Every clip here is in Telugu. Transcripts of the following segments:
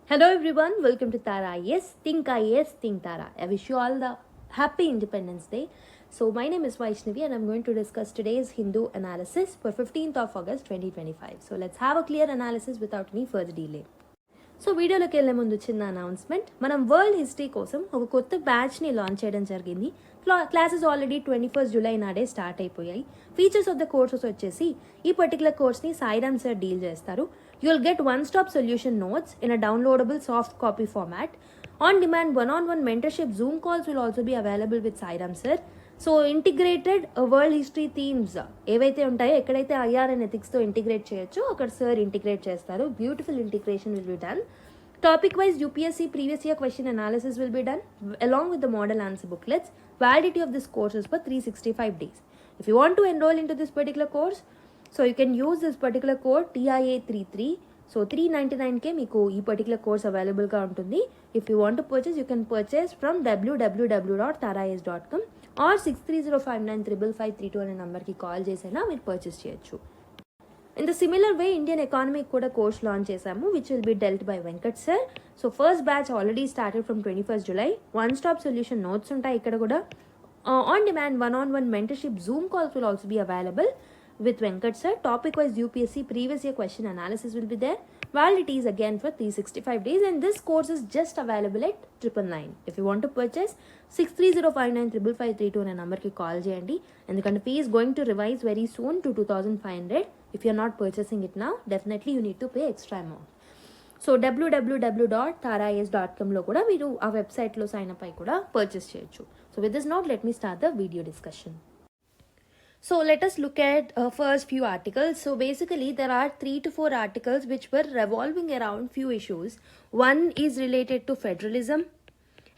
Hello everyone, welcome to Tara IAS. Think IAS, think Tara. I wish you all the happy Independence Day. So my name is Vaishnavi and I'm going to discuss today's Hindu analysis for 15th of August 2025. So let's have a clear analysis without any further delay. So వీడియోలోకి వెళ్ళే ముందు చిన్న అనౌన్స్మెంట్, మనం వరల్డ్ హిస్టరీ కోసం ఒక కొత్త బ్యాచ్ని లాంచ్ చేయడం జరిగింది. క్లాసెస్ ఆల్రెడీ 21 జూలై నాడే స్టార్ట్ అయిపోయాయి. ఫీచర్స్ ఆఫ్ ద కోర్సెస్ వచ్చేసి ఈ పర్టికులర్ కోర్స్ని సాయిరామ్ సార్ డీల్ చేస్తారు. You will get one stop solution notes in a downloadable soft copy format. On demand one on one mentorship Zoom calls will also be available with Sairam sir. So integrated world history themes ఏవైతే ఉంటాయో, ఎక్కడైతే ఐఆర్ అండ్ ఎథిక్స్తో ఇంటిగ్రేట్ చేయొచ్చో అక్కడ సార్ ఇంటిగ్రేట్ చేస్తారు. Beautiful integration will be done. Topic wise UPSC previous year question analysis will be done along with the model answer booklets. Validity of this course is for 365 days. If you want to enroll into this particular course, so you can use this particular code TIA33. So 399K మీకు ఈ పర్టికులర్ కోర్స్ అవైలబుల్గా ఉంటుంది. If you want to purchase, you can purchase from www.tarais.com or 6305935532 అనే నెంబర్కి కాల్ చేసైనా మీరు పర్చేస్ చేయొచ్చు. In the similar way Indian ఎకానమీకి కూడా కోర్స్ లాంచ్ చేశాము, which will be dealt by Venkat sir. So first batch already started from 21 July. One stop solution notes ఉంటాయి ఇక్కడ కూడా. On demand one on one mentorship Zoom calls will also be available with Venkat sir. Topic wise UPSC previous year question analysis will be there. Validity is again for 365 days and this course is just available at 999. If you want to purchase, 6305935532 అనే నెంబర్కి కాల్ చేయండి. ఎందుకంటే fee is going to revise very soon to 2500. If you are not purchasing it now, definitely you need to pay extra amount. So www.tarais.com లో కూడా మీరు ఆ వెబ్సైట్లో సైన్ అప్ అయి కూడా పర్చేస్ చేయొచ్చు. So with this note let me start the video discussion. So let us look at first few articles. So basically there are 3 to 4 articles which were revolving around few issues. One is related to federalism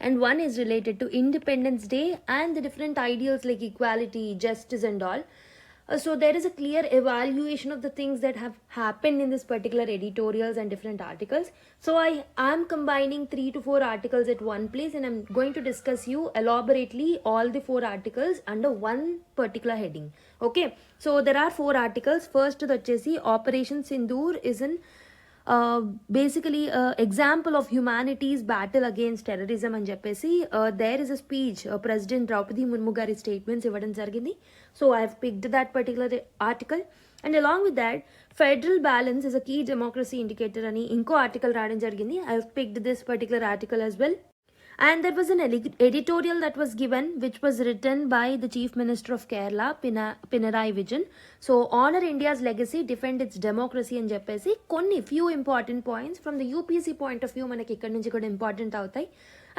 and one is related to Independence Day and the different ideals like equality, justice and all. So there is a clear evaluation of the things that have happened in this particular editorials and different articles. So I am combining 3 to 4 articles at one place and I'm going to discuss you elaborately all the 4 articles under one particular heading. Okay, so there are 4 articles. First vachesi Operation Sindoor is an basically example of humanity's battle against terrorism అని చెప్పేసి there is a speech President Draupadi Murmu గారి statements ఇవ్వడం జరిగింది. So I have picked that particular article and along with that federal balance is a key democracy indicator అని ఇంకో ఆర్టికల్ రాయడం జరిగింది. I have picked this particular article as well. And there was an editorial that was given which was written by the Chief Minister of Kerala, Pinarayi Vijayan. So honor India's legacy, defend its democracy అని చెప్పేసి కొన్ని few important points from the UPSC point of view మనకి ఇక్కడ నుంచి కూడా ఇంపార్టెంట్ అవుతాయి.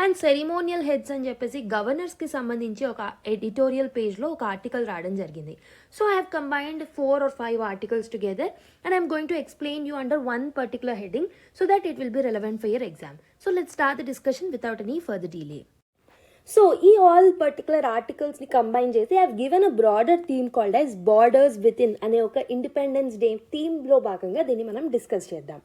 అండ్ సెరిమోనియల్ హెడ్స్ అని చెప్పేసి గవర్నర్స్కి సంబంధించి ఒక ఎడిటోరియల్ పేజ్లో ఒక ఆర్టికల్ రావడం జరిగింది. So I have combined 4 or 5 articles together and I'm going to explain you under one particular heading so that it will B relevant for your exam. So let's start the discussion without any further delay. So ఈ ఆల్ పర్టికులర్ ఆర్టికల్స్ని కంబైన్ చేసి I have given a broader theme called as borders within అనే ఒక ఇండిపెండెన్స్ డే థీమ్లో భాగంగా దీన్ని మనం డిస్కస్ చేద్దాం.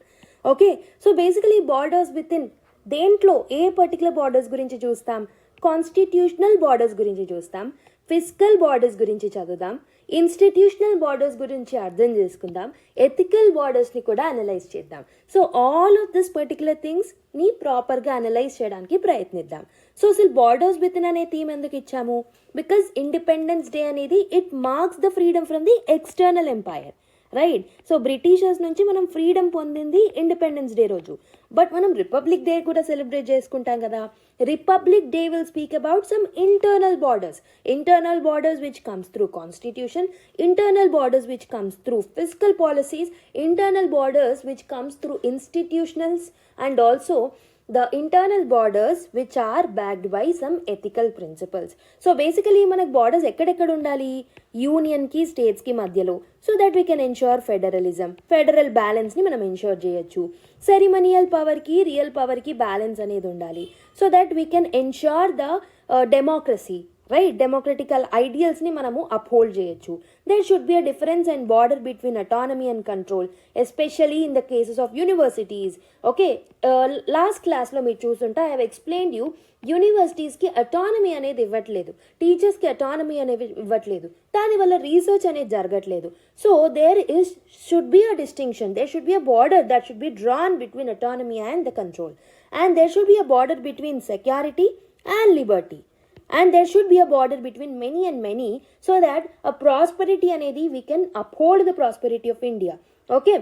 Okay, so basically borders with in దేంట్లో ఏ పర్టికులర్ బార్డర్స్ గురించి చూస్తాం? కాన్స్టిట్యూషనల్ బార్డర్స్ గురించి చూస్తాం, ఫిజికల్ బార్డర్స్ గురించి చదువుదాం, ఇన్స్టిట్యూషనల్ బార్డర్స్ గురించి అర్థం చేసుకుందాం, ఎథికల్ బార్డర్స్ని కూడా అనలైజ్ చేద్దాం. So all of this particular థింగ్స్ని ప్రాపర్గా అనలైజ్ చేయడానికి ప్రయత్నిద్దాం. సో అసలు బార్డర్స్ విత్ ఇన్ అనే థీమ్ ఎందుకు ఇచ్చాము? బికాజ్ ఇండిపెండెన్స్ డే అనేది it marks the freedom from the external empire, right? So Britishers నుంచి మనం ఫ్రీడమ్ పొందింది ఇండిపెండెన్స్ డే రోజు. బట్ మనం రిపబ్లిక్ డే కూడా సెలబ్రేట్ చేసుకుంటాం కదా. Republic day will speak about some internal borders which comes through constitution, internal borders which comes through physical policies, internal borders which comes through institutionals and also the internal borders which are backed by some ethical principles. So basically మనకు బార్డర్స్ ఎక్కడెక్కడ ఉండాలి? యూనియన్కి స్టేట్స్కి మధ్యలో, so that we can ensure federalism, federal బ్యాలెన్స్ని మనం ఎన్ష్యూర్ చేయొచ్చు. సెరిమోనియల్ పవర్కి రియల్ పవర్కి బ్యాలెన్స్ అనేది ఉండాలి, so that we can ensure the democracy, right, democratical ఐడియల్స్ని మనము అప్హోల్డ్ చేయొచ్చు. There should be a difference and border between autonomy and control, especially in the cases of universities. Okay, last క్లాస్లో మీరు చూస్తుంటే ఐ హ్యావ్ ఎక్స్ప్లెయిన్డ్ యూ, యూనివర్సిటీస్కి అటానమీ అనేది ఇవ్వట్లేదు, టీచర్స్కి అటానమీ అనేది ఇవ్వట్లేదు, దానివల్ల రీసెర్చ్ అనేది జరగట్లేదు. So there is should be a distinction, there should be a border that should be drawn between autonomy and the control, and there should be a border between security and liberty, and there should be a border between many and many, so that a prosperity anedi we can uphold the prosperity of India. Okay,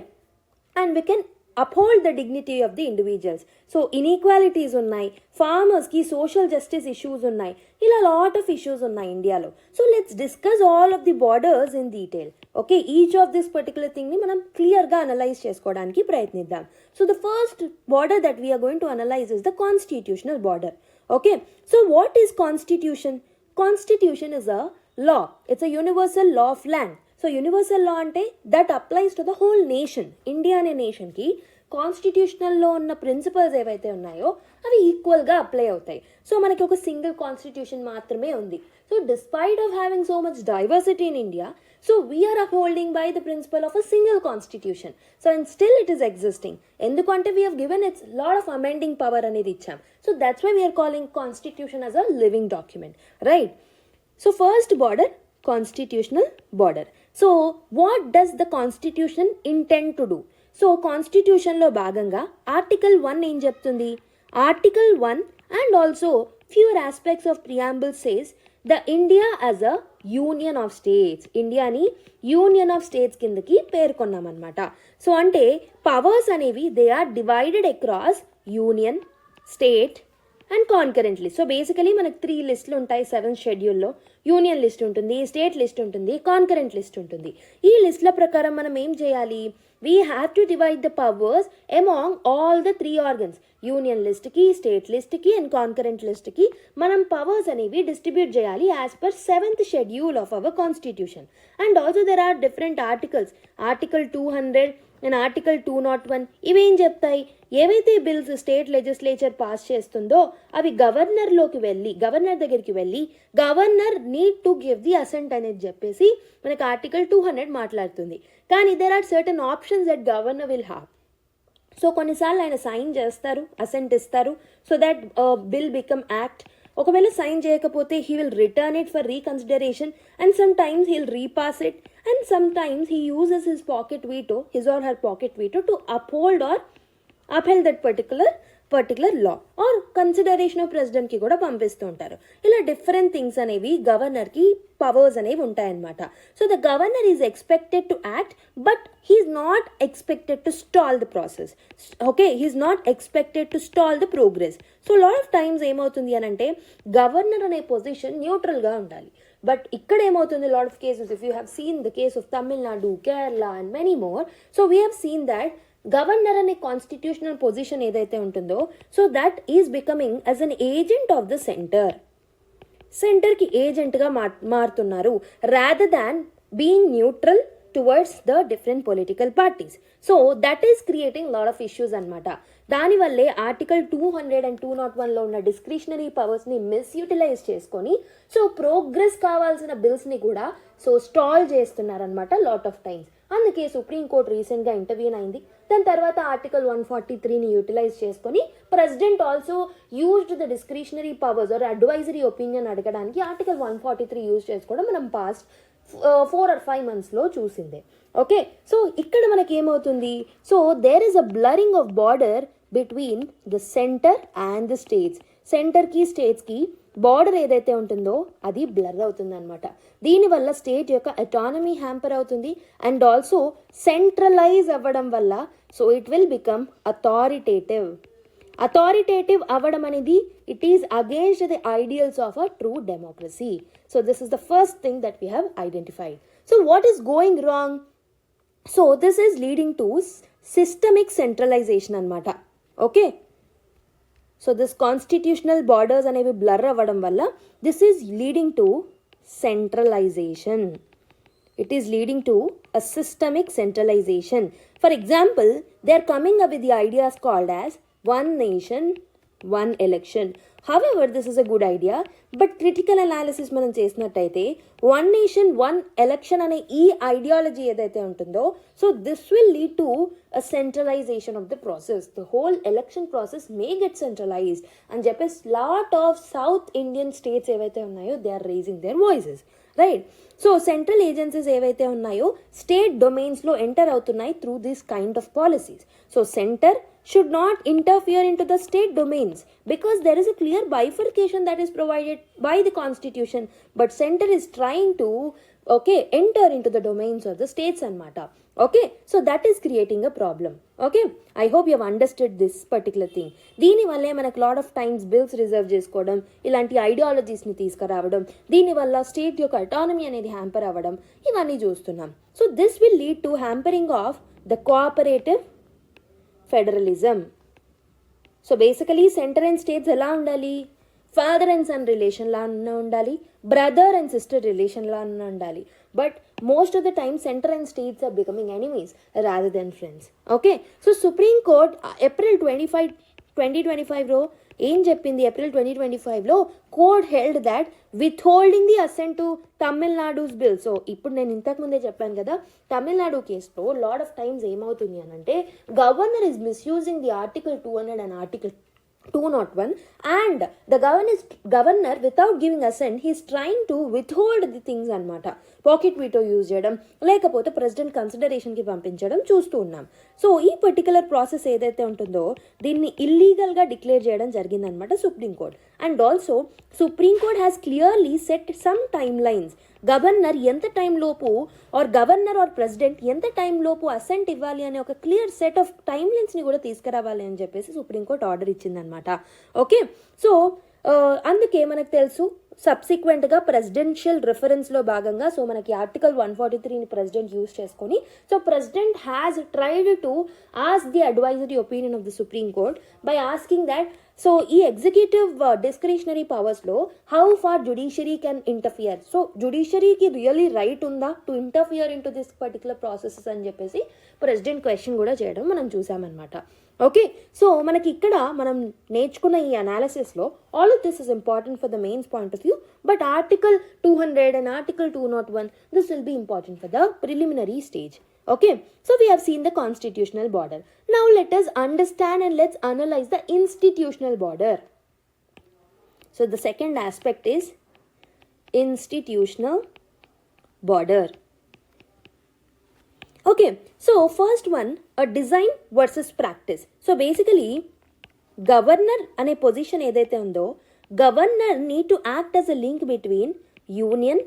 and we can uphold the dignity of the individuals. So inequalities unnai, farmers ki social justice issues unnai, ila lot of issues unnai India lo. So let's discuss all of the borders in detail. Okay, each of this particular thing ni manam clear ga analyze chesukodaniki prayatniddam. So the first border that we are going to analyze is the constitutional border. Okay, so what is constitution? Constitution is a law. It's a universal law of land. So universal law ante that applies to the whole nation. India ane nation ki constitutional లో ఉన్న ప్రిన్సిపల్స్ ఏవైతే ఉన్నాయో అవి ఈక్వల్గా అప్లై అవుతాయి. సో మనకి ఒక సింగిల్ కాన్స్టిట్యూషన్ మాత్రమే ఉంది. So despite of having so much diversity in India, so we are upholding by the principle of a single constitution. So and still it is existing, ఎందుకంటే we have given its lot of amending power అనేది ఇచ్చాం. So that's why we are calling constitution as a living document, right? So first border, constitutional border. So what does the constitution intend to do? So కాన్స్టిట్యూషన్లో భాగంగా ఆర్టికల్ 1 ఏం చెప్తుంది? Article 1 and also few aspects of preamble says the India as a union of states. ఇండియాని యూనియన్ ఆఫ్ స్టేట్స్ కిందకి పేర్కొన్నామన్నమాట. సో అంటే పవర్స్ అనేవి they are divided across union, state and concurrently. So basically మనకు 3 లిస్టులు ఉంటాయి 7th షెడ్యూల్లో. యూనియన్ లిస్ట్ ఉంటుంది, స్టేట్ లిస్ట్ ఉంటుంది, కాన్కరెంట్ లిస్ట్ ఉంటుంది. ఈ లిస్టుల ప్రకారం మనం ఏం చేయాలి? We have to divide the powers among all the 3 organs. Union లిస్ట్కి, state లిస్ట్కి అండ్ కాన్కరెంట్ లిస్ట్కి మనం పవర్స్ అనేవి డిస్ట్రిబ్యూట్ చేయాలి as per 7th schedule of our constitution. And also there are different articles, article 200 and article 201. ఇవేం చెప్తాయి? ఏవైతే బిల్స్ స్టేట్ లెజిస్లేచర్ పాస్ చేస్తుందో అవి గవర్నర్ దగ్గరికి వెళ్ళి governor need to give the assent అనేది చెప్పేసి మనకి ఆర్టికల్ 200 మాట్లాడుతుంది. కానీ there are certain options that governor will have. So కొన్నిసార్లు ఆయన సైన్ చేస్తారు, అసెంట్ ఇస్తారు, so that bill become act. ఒకవేళ సైన్ చేయకపోతే he will return it for reconsideration, and sometimes he will repass it, and sometimes he uses his pocket veto, his or her pocket veto to uphold or upheld that particular law or consideration of ప్రెసిడెంట్కి కూడా పంపిస్తూ ఉంటారు. ఇలా డిఫరెంట్ థింగ్స్ అనేవి గవర్నర్కి పవర్స్ అనేవి ఉంటాయన్నమాట. So the governor is expected to act, but he's not expected to stall the process. Okay, he's not expected to stall the progress. So lot of times ఏమవుతుంది అని అంటే గవర్నర్ అనే పొజిషన్ న్యూట్రల్గా ఉండాలి. బట్ ఇక్కడ ఏమవుతుంది, lot of cases, if you have seen the case of Tamil Nadu, Kerala and many more, so we have scene that governor అనే కాన్స్టిట్యూషనల్ పొజిషన్ ఏదైతే ఉంటుందో, so that is becoming as an agent of the సెంటర్కి ఏజెంట్గా మారుతున్నారు, rather than being neutral towards the different political parties. So that is creating lot of issues అనమాట. దానివల్లే ఆర్టికల్ 200 అండ్ 201లో ఉన్న డిస్క్రిషనరీ పవర్స్ని మిస్యూటిలైజ్ చేసుకొని సో ప్రోగ్రెస్ కావాల్సిన బిల్స్ని కూడా సో స్టాల్ చేస్తున్నారనమాట లాట్ ఆఫ్ టైమ్స్. అందుకే సుప్రీంకోర్టు రీసెంట్గా ఇంటర్వ్యూన్ అయింది. దాని తర్వాత ఆర్టికల్ 143ని యూటిలైజ్ చేసుకొని president also used the discretionary powers or advisory opinion అడగడానికి ఆర్టికల్ 143 యూజ్ చేసుకోవడం మనం పాస్ట్ 4 or 5 monthsలో చూసిందే. ఓకే, సో ఇక్కడ మనకి ఏమవుతుంది? So there is a blurring of border between the centre and the states. సెంటర్కి స్టేట్స్కి బార్డర్ ఏదైతే ఉంటుందో అది బ్లర్ అవుతుంది అనమాట. దీనివల్ల స్టేట్ యొక్క అటానమీ హ్యాంపర్ అవుతుంది అండ్ ఆల్సో సెంట్రలైజ్ అవ్వడం వల్ల so it will become authoritative అవ్వడం అనేది it is against the ideals of a true democracy. So this is the first thing that we have identified. So what is going wrong? So this is leading to systemic centralization అనమాట. Okay, so this constitutional borders అనేవి బ్లర్ అవ్వడం వల్ల this is leading to centralization. It is leading to a systemic centralization. For example, they are coming up with the ideas called as one nation, one election. However, this is a good idea, but critical analysis మనం చేసినట్టయితే one nation one election అనే ఈ ఐడియాలజీ ఏదైతే ఉంటుందో, so this will lead to a centralization of the process. The whole election process may get centralized అని చెప్పేసి lot of South Indian states ఏవైతే ఉన్నాయో they are raising their voices, right. So central agencies ఏవైతే ఉన్నాయో స్టేట్ డొమైన్స్లో ఎంటర్ అవుతున్నాయి through this kind of policies. So centre should not interfere into the state domains because there is a clear bifurcation that is provided by the constitution, but center is trying to enter into the domains of the states anamata. So that is creating a problem. I hope you have understood this particular thing. దీని వల్లే మనకు lot of times bills reserve చేసుకోవడం, ఇలాంటి ఐడియాలజీస్ని తీసుకురావడం, దీనివల్ల స్టేట్ యొక్క అటానమీ అనేది హ్యాంపర్ అవ్వడం, ఇవన్నీ చూస్తున్నాం. So this will lead to hampering of the cooperative federalism. So basically centre and states ఎలా ఉండాలి? ఫాదర్ అండ్ సన్ రిలేషన్లా ఉండాలి, బ్రదర్ అండ్ సిస్టర్ రిలేషన్లా ఉండాలి. But most of the time center and states are becoming enemies rather than friends. So Supreme Court April 25 2025 ఏం చెప్పింది? April 2025 court held that withholding the assent to Tamil Nadu's bill. So ఇప్పుడు నేను ఇంతకుముందే చెప్పాను కదా, తమిళనాడు కేసులో లాట్ ఆఫ్ టైమ్స్ ఏమవుతుంది అని అంటే governor is misusing the article 200 and article 201 and the governor without giving assent he is trying to withhold the things anamata. Pocket veto use చేయడం, లేకపోతే ప్రెసిడెంట్ కన్సిడరేషన్కి పంపించడం చూస్తూ ఉన్నాం. సో ఈ పర్టికులర్ ప్రాసెస్ ఏదైతే ఉంటుందో దీన్ని ఇల్లీగల్గా డిక్లేర్ చేయడం జరిగిందనమాట Supreme Court. And also Supreme Court has clearly set some time lines. Governor ఎంత టైంలోపు గవర్నర్ ఆర్ ప్రెసిడెంట్ ఎంత టైంలోపు అసెంట్ ఇవ్వాలి అనే ఒక క్లియర్ సెట్ ఆఫ్ టైమ్ లైన్స్ని కూడా తీసుకురావాలి అని చెప్పేసి సుప్రీంకోర్టు ఆర్డర్ ఇచ్చిందనమాట. సో అందుకే మనకు తెలుసు సబ్సిక్వెంట్గా ప్రెసిడెన్షియల్ రిఫరెన్స్లో భాగంగా సో మనకి ఆర్టికల్ 143ని ప్రెసిడెంట్ యూజ్ చేసుకొని so president has tried to ask the advisory opinion of the supreme court by asking that so ఈ ఎగ్జిక్యూటివ్ డిస్క్రిషనరీ పవర్స్లో how far judiciary can interfere. So జుడిషియరీకి రియలీ రైట్ ఉందా to interfere into this particular processes అని చెప్పేసి ప్రెసిడెంట్ క్వశ్చన్ కూడా చేయడం మనం చూసామన్నమాట. సో మనకి ఇక్కడ మనం నేర్చుకున్న ఈ అనాలిసిస్లో all of this is important for the mains point of view, but article 200 and article 201 this will be important for the preliminary stage. So we have seen the constitutional border. Now let us understand and let's analyze the institutional border. So the second aspect is institutional border. So first one, a design versus practice. So basically governor అనే పొజిషన్ ఏదైతే ఉందో governor need to act as a link between union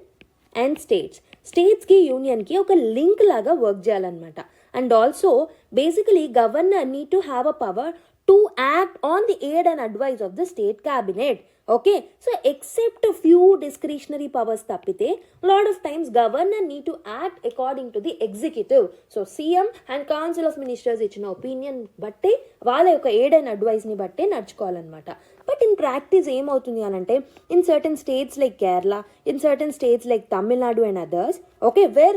and states. స్టేట్స్కి యూనియన్కి ఒక లింక్ లాగా వర్క్ చేయాలన్నమాట. And also basically governor need to have a power to act on the aid and advice of the state cabinet. So except few discretionary powers తప్పితే lot of times governor need to act according to the executive. So CM and council of ministers ఇచ్చిన ఒపీనియన్ బట్టే వాళ్ళ యొక్క ఎయిడ్ అండ్ అడ్వైస్ని బట్టే నడుచుకోవాలన్నమాట. బట్ ఇన్ ప్రాక్టీస్ ఏమవుతుంది అని అంటే in certain states like Kerala, in certain states like Tamil Nadu and others wear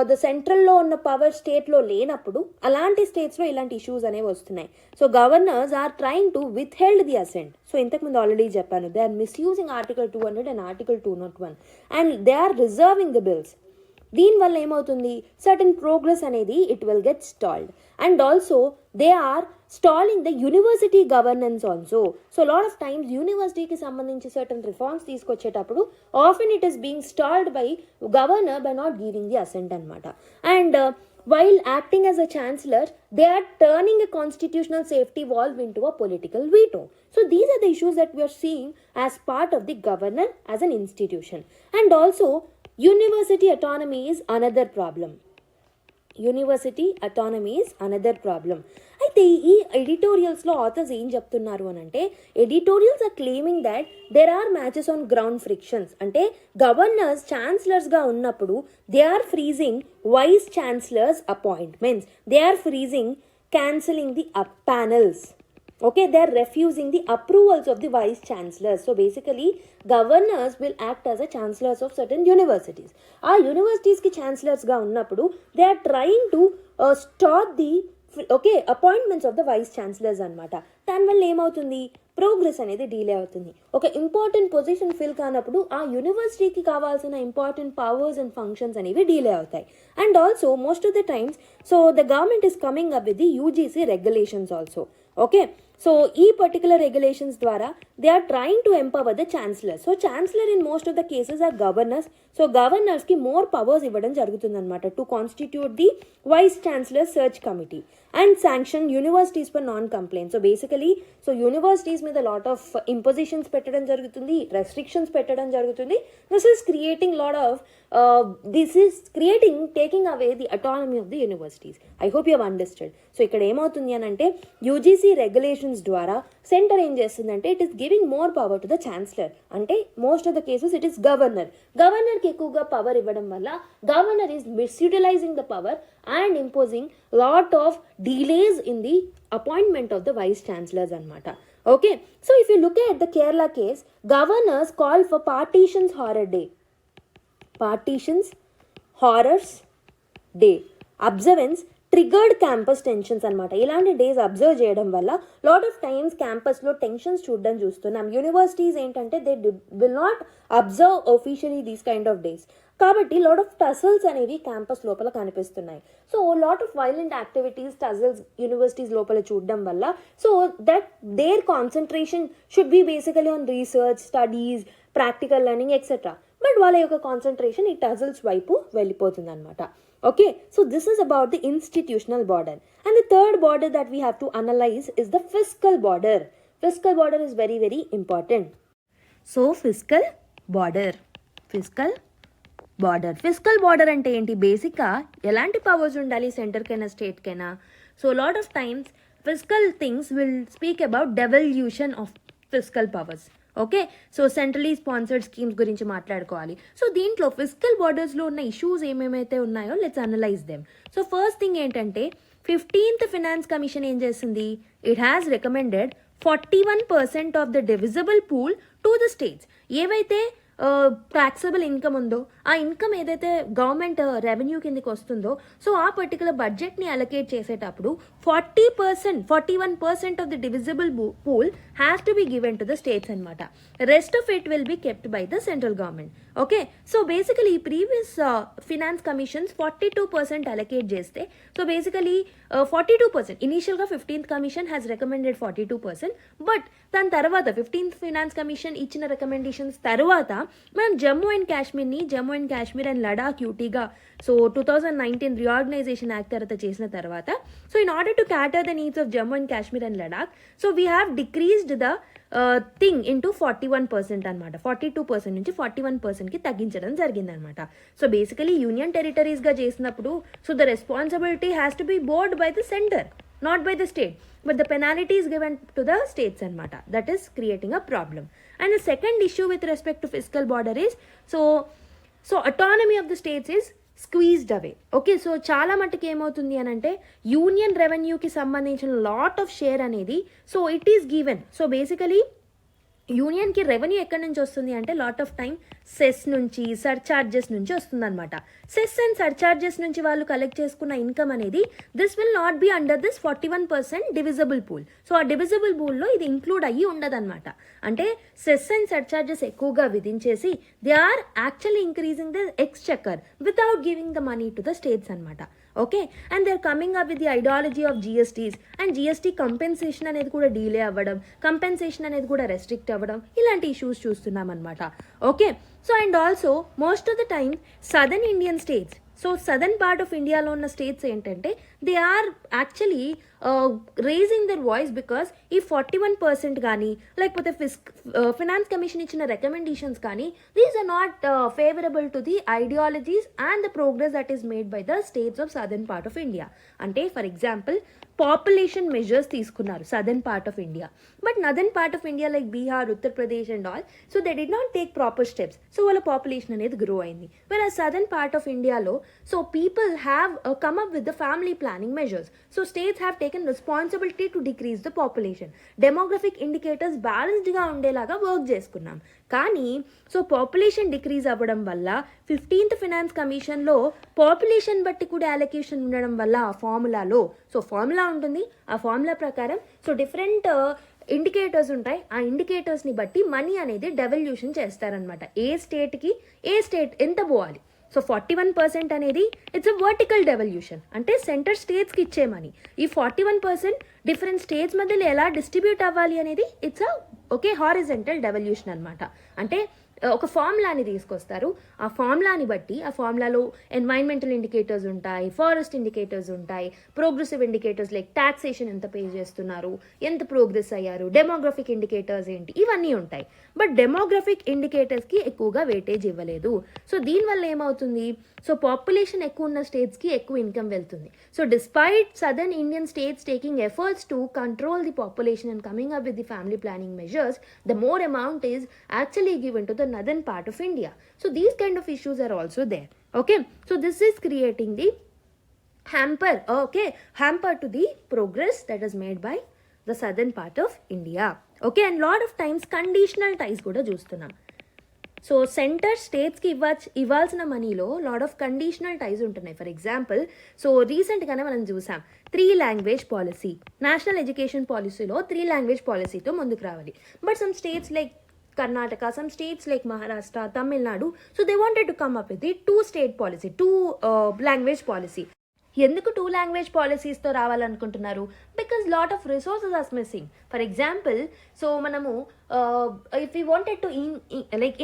the సెంట్రల్లో ఉన్న పవర్ స్టేట్లో లేనప్పుడు అలాంటి స్టేట్స్లో ఇలాంటి ఇష్యూస్ అనేవి వస్తున్నాయి. So governors are trying to withheld the assent. So ఇంతకుముందు ఆల్రెడీ చెప్పాను, they are misusing article 200 and article 201 and they are reserving the bills. దీనివల్ల ఏమవుతుంది, సర్టన్ ప్రోగ్రెస్ అనేది it will get stalled. And also they are stalling the university governance also. So lot of times యూనివర్సిటీకి సంబంధించి సర్టన్ రిఫార్మ్స్ తీసుకొచ్చేటప్పుడు often it is being stalled by governor by not giving the assent అనమాట. And while acting as a chancellor, they are turning a constitutional safety valve into a political veto. So these are the issues that we are seeing as part of the governor as an institution. And also, university autonomy is another problem. University autonomy is another problem. అయితే ఈ ఎడిటోరియల్స్లో ఆథర్స్ ఏం చెప్తున్నారు అని అంటే editorials are claiming that there are matches on ground frictions. అంటే గవర్నర్స్ ఛాన్సలర్స్గా ఉన్నప్పుడు they are freezing vice chancellors appointments, they are freezing cancelling the up panels. They are refusing the approvals of the vice chancellors. So basically, governors will act as a chancellors of certain universities. Our universities ki chancellors ga unnappudu, they are trying to stop the okay appointments of the vice chancellors అనమాట. దానివల్ల ఏమవుతుంది, ప్రోగ్రెస్ అనేది డిలే అవుతుంది. ఒక ఇంపార్టెంట్ పొజిషన్ ఫిల్ కానప్పుడు ఆ యూనివర్సిటీకి కావాల్సిన ఇంపార్టెంట్ పవర్స్ అండ్ ఫంక్షన్స్ అనేవి డిలే అవుతాయి. And also most of the times so the government is coming up with the UGC regulations also. Okay, so ఈ పర్టికులర్ రెగ్యులేషన్స్ ద్వారా they are trying to empower the chancellor. So chancellor in most of the cases are governors. So గవర్నర్స్కి మోర్ పవర్స్ ఇవ్వడం జరుగుతుందన్నమాట to constitute the vice chancellor search committee and sanction universities for non compliant. So basically so universities మీద లాట్ ఆఫ్ ఇంపోజిషన్స్ పెట్టడం జరుగుతుంది, రెస్ట్రిక్షన్స్ పెట్టడం జరుగుతుంది. This is creating taking away the autonomy of the universities. I hope you have understand. So ఇక్కడ ఏమవుతుంది అని అంటే యూజీసీ రెగ్యులేషన్స్ ద్వారా సెంటర్ ఏం చేస్తుందంటే it is giving more power to the chancellor. అంటే most of the cases it is గవర్నర్కి ఎక్కువగా పవర్ ఇవ్వడం వల్ల governor is misutilising the power and imposing lot of delays in the appointment of the vice chancellors anamata. Okay, so if you look at the Kerala case, governors called for partitions horrors day observance triggered campus tensions అనమాట. ఇలాంటి డేస్ అబ్జర్వ్ చేయడం వల్ల లాట్ ఆఫ్ టైమ్స్ క్యాంపస్లో టెన్షన్స్ చూస్తున్నాం. యూనివర్సిటీస్ ఏంటంటే they will not observe officially these kind of days. కాబట్టి లాట్ ఆఫ్ టసల్స్ అనేవి క్యాంపస్ లోపల కనిపిస్తున్నాయి. So lot of violent activities tussles universities లోపల చూడడం వల్ల so that there concentration should be basically on research, studies, practical learning etcetera. But వాళ్ళ యొక్క కాన్సన్ట్రేషన్ ఈ టసల్స్ వైపు వెళ్ళిపోతుంది అనమాట. Okay, so this is about the institutional border. And the third border that we have to analyze is the fiscal border. Fiscal border is very, very important. So, fiscal border అంటే ఏంటి? బేసిక్గా ఎలాంటి పవర్స్ ఉండాలి సెంటర్కైనా స్టేట్కైనా? So lot of times fiscal things will speak about devolution of fiscal powers. Okay, so centrally sponsored schemes గురించి మాట్లాడుకోవాలి. సో దీంట్లో ఫిస్కల్ బార్డర్స్లో ఉన్న ఇష్యూస్ ఏమేమైతే ఉన్నాయో let's analyse them. So first thing ఏంటంటే 15th ఫినాన్స్ కమిషన్ ఏం చేసింది? It has recommended 41% of the divisible pool to the states. ఏవైతే ట్యాక్సబుల్ ఇన్కమ్ ఉందో ఆ ఇన్కమ్ ఏదైతే గవర్నమెంట్ రెవెన్యూ కిందకి వస్తుందో సో ఆ పర్టికులర్ బడ్జెట్ని అలొకేట్ చేసేటప్పుడు 41% of the divisible pool has to be given to the states అనమాట. Rest of it will be kept by the central government. Okay, so basically previous finance commissions 42% allocate చేస్తే సో బేసికలీ 42% ఇనీషియల్గా 15th commission has recommended 42%. But దాని తర్వాత 15th ఫినాన్స్ కమిషన్ ఇచ్చిన రికమెండేషన్స్ తర్వాత మనం జమ్మూ అండ్ కాశ్మీర్ అండ్ లడాక్ యూటీగా సో 2019 రీఆర్గనైజేషన్ యాక్ట్ తర్వాత so in order to cater the needs of Jammu and Kashmir and Ladakh so we have decreased the thing into 41% అనమాట. 42% నుంచి 41%కి తగ్గించడం జరిగిందనమాట. సో బేసికలీ యూనియన్ టెరిటరీస్గా చేసినప్పుడు so the responsibility has to B board by the centre, not by the state, but the penalty is given to the states anamata. That is creating a problem. And the second issue with respect to fiscal border is so autonomy of the states is squeezed away. Okay, so చాలా మట్టుకు ఏమవుతుంది అని అంటే యూనియన్ రెవెన్యూకి సంబంధించిన లాట్ ఆఫ్ షేర్ అనేది so it is given. So basically యూనియన్కి రెవెన్యూ ఎక్కడి నుంచి వస్తుంది అంటే లాట్ ఆఫ్ టైం సెస్ నుంచి, సర్చార్జెస్ నుంచి వస్తుందన్నమాట. సెస్ అండ్ సర్చార్జెస్ నుంచి వాళ్ళు కలెక్ట్ చేసుకున్న ఇన్కమ్ అనేది this will not be under this 41% divisible pool. So ఆ డివిజిబుల్ పూల్లో ఇది ఇంక్లూడ్ అయ్యి ఉండదన్నమాట. అంటే సెస్ అండ్ సర్చార్జెస్ ఎక్కువగా విధించేసి they are actually increasing the exchequer without giving the money to the states అనమాట. Okay, and they are coming up with the ideology of GSTs and GST compensation అనేది కూడా డీలే అవ్వడం, కంపెన్సేషన్ అనేది కూడా రెస్ట్రిక్ట్ అవ్వడం, ఇలాంటి ఇష్యూస్ చూస్తున్నాం అనమాట. Okay, so and also most of the time southern Indian states so southern part of ఇండియాలో ఉన్న స్టేట్స్ ఏంటంటే they are actually raising their voice because ఈ 41% కానీ లేకపోతే ఫినాన్స్ కమిషన్ ఇచ్చిన రికమెండేషన్స్ కానీ these are not favourable to the ideologies and the progress that is made by the states of southern part of India. అంటే ఫర్ ఎగ్జాంపుల్ పాపులేషన్ మెజర్స్ తీసుకున్నారు southern part of India, but northern part of India like Bihar, Uttar Pradesh and all so they did not take proper steps. So వాళ్ళ పాపులేషన్ అనేది గ్రో అయింది. వెల్ ఆ సదర్న్ పార్ట్ ఆఫ్ ఇండియాలో so people have come up with the family planning measures. So states have taken responsibility to decrease the population. Demographic indicators బ్యాలెన్స్డ్గా ఉండేలాగా వర్క్ చేసుకున్నాం. కానీ సో పాపులేషన్ డిక్రీజ్ అవ్వడం వల్ల 15th ఫినాన్స్ కమిషన్లో పాపులేషన్ బట్టి కూడా అలొకేషన్ ఉండడం వల్ల ఆ ఫార్ములాలో సో ఫార్ములా ఉంటుంది, ఆ ఫార్ములా ప్రకారం సో డిఫరెంట్ ఇండికేటర్స్ ఉంటాయి. ఆ ఇండికేటర్స్ని బట్టి మనీ అనేది డెవల్యూషన్ చేస్తారనమాట. ఏ స్టేట్ ఎంత పోవాలి. సో 41% అనేది ఇట్స్ అ వర్టికల్ డెవల్యూషన్, అంటే సెంటర్ స్టేట్స్కి ఇచ్చే మనీ. ఈ 41% డిఫరెంట్ స్టేట్స్ మధ్యలో ఎలా డిస్ట్రిబ్యూట్ అవ్వాలి అనేది ఇట్స్ అ హారిజంటల్ డెవల్యూషన్ అనమాట. అంటే ఒక ఫార్ములాని తీసుకొస్తారు. ఆ ఫార్ములాని బట్టి ఆ ఫార్ములాలో ఎన్వైరన్మెంటల్ ఇండికేటర్స్ ఉంటాయి, ఫారెస్ట్ ఇండికేటర్స్ ఉంటాయి, ప్రోగ్రెసివ్ ఇండికేటర్స్ లైక్ టాక్సేషన్ ఎంత పే చేస్తున్నారు, ఎంత ప్రోగ్రెస్ అయ్యారు, డెమోగ్రఫిక్ ఇండికేటర్స్ ఏంటి, ఇవన్నీ ఉంటాయి. బట్ డెమోగ్రఫిక్ ఇండికేటర్స్కి ఎక్కువగా వెయిటేజ్ ఇవ్వలేదు. సో దీనివల్ల ఏమవుతుంది, సో పాపులేషన్ ఎక్కువ ఉన్న స్టేట్స్కి ఎక్కువ ఇన్కమ్ వెళ్తుంది. So despite southern Indian states taking efforts to control the population and coming up with the family planning measures, the more amount is actually given to the northern part of India. So these kind of issues are also there. Okay, so this is creating the hamper to the progress that is made by the southern part of India. Okay, and lot of times conditional ties kuda చూస్తున్నాం. సో సెంటర్ స్టేట్స్కి ఇవ్వాల్సిన మనీలో లాట్ ఆఫ్ కండిషనల్ టైస్ ఉంటున్నాయి. ఫర్ ఎగ్జాంపుల్ సో రీసెంట్గానే మనం చూసాం 3 లాంగ్వేజ్ పాలసీ. నేషనల్ ఎడ్యుకేషన్ పాలసీలో 3 లాంగ్వేజ్ పాలసీతో ముందుకు రావాలి. But some states like Karnataka, some states like Maharashtra, Tamil Nadu, so they wanted to come up with the 2-state policy, 2 language policy. ఎందుకు 2 లాంగ్వేజ్ పాలసీస్తో రావాలనుకుంటున్నారు? Because lot of resources are missing. For example so మనము if you wanted to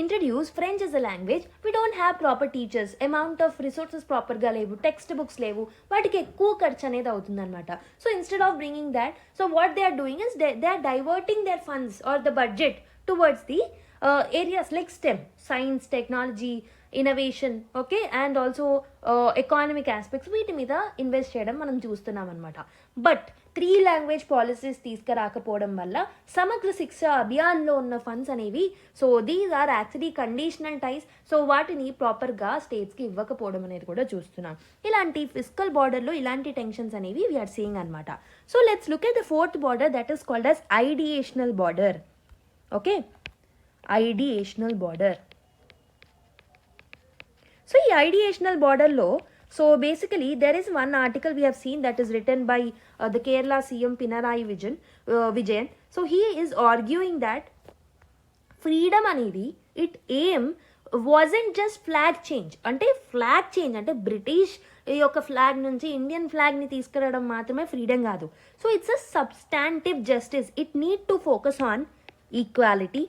introduce French as a language, we don't have proper teachers, amount of resources ప్రాపర్గా లేవు, టెక్స్ట్ బుక్స్ లేవు, వాటికి ఎక్కువ ఖర్చు అనేది అవుతుంది అనమాట. So instead of bringing that, so what they are doing is they are diverting their funds or the budget towards the areas like STEM, science, technology, innovation, okay, and also economic aspects, వీటి మీద ఇన్వెస్ట్ చేయడం మనం చూస్తున్నాం అనమాట. బట్ 3 లాంగ్వేజ్ పాలసీస్ తీసుకురాకపోవడం వల్ల సమగ్ర శిక్ష అభియాన్లో ఉన్న ఫండ్స్ అనేవి so these are actually conditional ties. So వాటిని ప్రాపర్గా స్టేట్స్కి ఇవ్వకపోవడం అనేది కూడా చూస్తున్నాం. ఇలాంటి ఫిస్కల్ బార్డర్లో ఇలాంటి టెన్షన్స్ అనేవి వీఆర్ సీయింగ్ అనమాట. So let's look at the 4th border, that is called as ideational border. Okay, ideational border. So ఈ ideational border లో so basically there is one article we have seen that is written by the Kerala CM Pinarayi Vijayan. So he is arguing that freedom అనేది it aim wasn't just flag change. అంటే ఫ్లాగ్ చేంజ్ అంటే బ్రిటిష్ ఈ యొక్క ఫ్లాగ్ నుంచి ఇండియన్ ఫ్లాగ్ని తీసుకురావడం మాత్రమే ఫ్రీడమ్ కాదు. So it's a substantive justice. It need to focus on equality.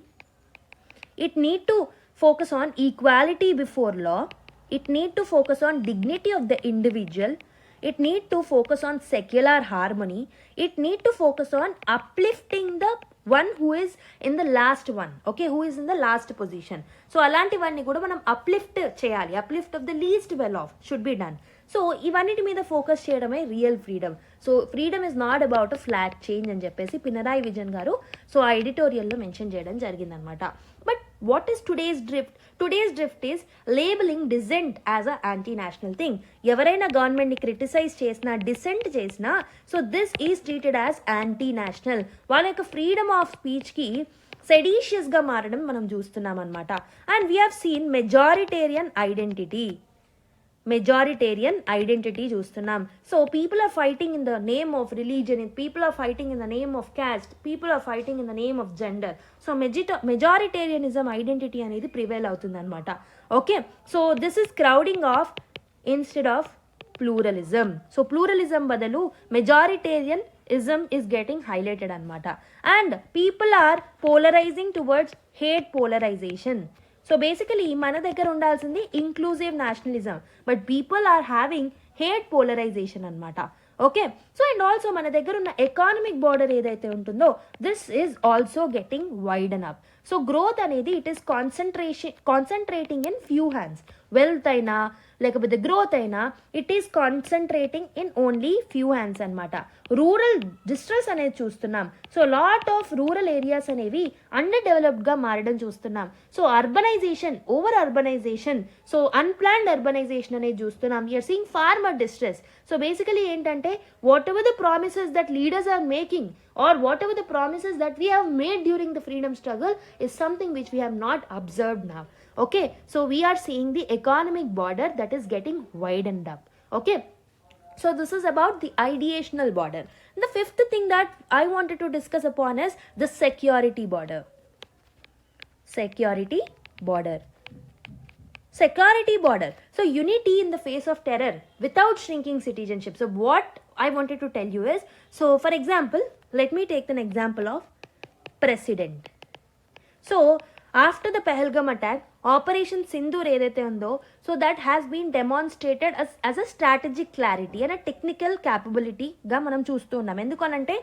It need to focus on equality before law. It need to focus on dignity of the individual. It need to focus on secular harmony. It need to focus on uplifting the one who is in the last one, okay, who is in the last position. So అలాంటివన్నీ కూడా మనం అప్లిఫ్ట్ చేయాలి. Uplift of the least well of should be done. So ఇవన్నిటి మీద ఫోకస్ చేయడమే real freedom. So freedom is not about a flag change అని చెప్పేసి పినరాయి విజయన్ గారు సో ఆ ఎడిటోరియల్లో మెన్షన్ చేయడం జరిగిందనమాట. But what is today's drift is labelling dissent as a anti national thing. ఎవరైనా గవర్నమెంట్ని క్రిటిసైజ్ చేసినా, డిసెంట్ చేసినా, so this is treated as anti national. వాళ్ళ యొక్క ఫ్రీడమ్ ఆఫ్ స్పీచ్కి సెడీషియస్గా మారడం మనం చూస్తున్నాం అనమాట. And we have seen majoritarian identity చూస్తున్నాం. So people are fighting in the name of religion, people are fighting in the name of caste, people are fighting in the name of gender. So majoritarianism identity అనేది ప్రివైల్ అవుతుంది అనమాట. Okay, so this is crowding of instead of pluralism. So pluralism బదులు మెజారిటేరియనిజం ఈస్ గెటింగ్ హైలైటెడ్ అనమాట. And people are polarising towards hate polarisation. So basically మన దగ్గర ఉండాల్సింది inclusive nationalism, but people are having hate polarisation అనమాట. ఓకే, సో అండ్ ఆల్సో మన దగ్గర ఉన్న ఎకానమిక్ బార్డర్ ఏదైతే ఉంటుందో this is also getting widen up. So growth అనేది it is concentrating in few hands, wealth అయినా లేకపోతే గ్రోత్ అయినా it is concentrating in only few hands అనమాట. రూరల్ డిస్ట్రెస్ అనేది చూస్తున్నాం. So lot of rural areas అనేవి అండర్ డెవలప్డ్గా మారడం చూస్తున్నాం. So urbanisation, over urbanisation, so unplanned urbanisation అనేది చూస్తున్నాం. You are seeing farmer distress. So basically ఏంటంటే whatever the promises that leaders are making or whatever the promises that we have made during the freedom struggle is something which we have not observed now. Okay, so we are seeing the economic border that is getting widened up. Okay, so this is about the ideational border. The fifth thing that I wanted to discuss upon is the security border. Security border. Security border. So unity in the face of terror without shrinking citizenship. So what I wanted to tell you is, so for example, let me take an example of president. So after the Pahalgam attack, Operation Sindoor ఏదైతే ఉందో, so that has been demonstrated as a strategic clarity and a technical capability గా మనం చూస్తూ ఉన్నాం. ఎందుకనంటే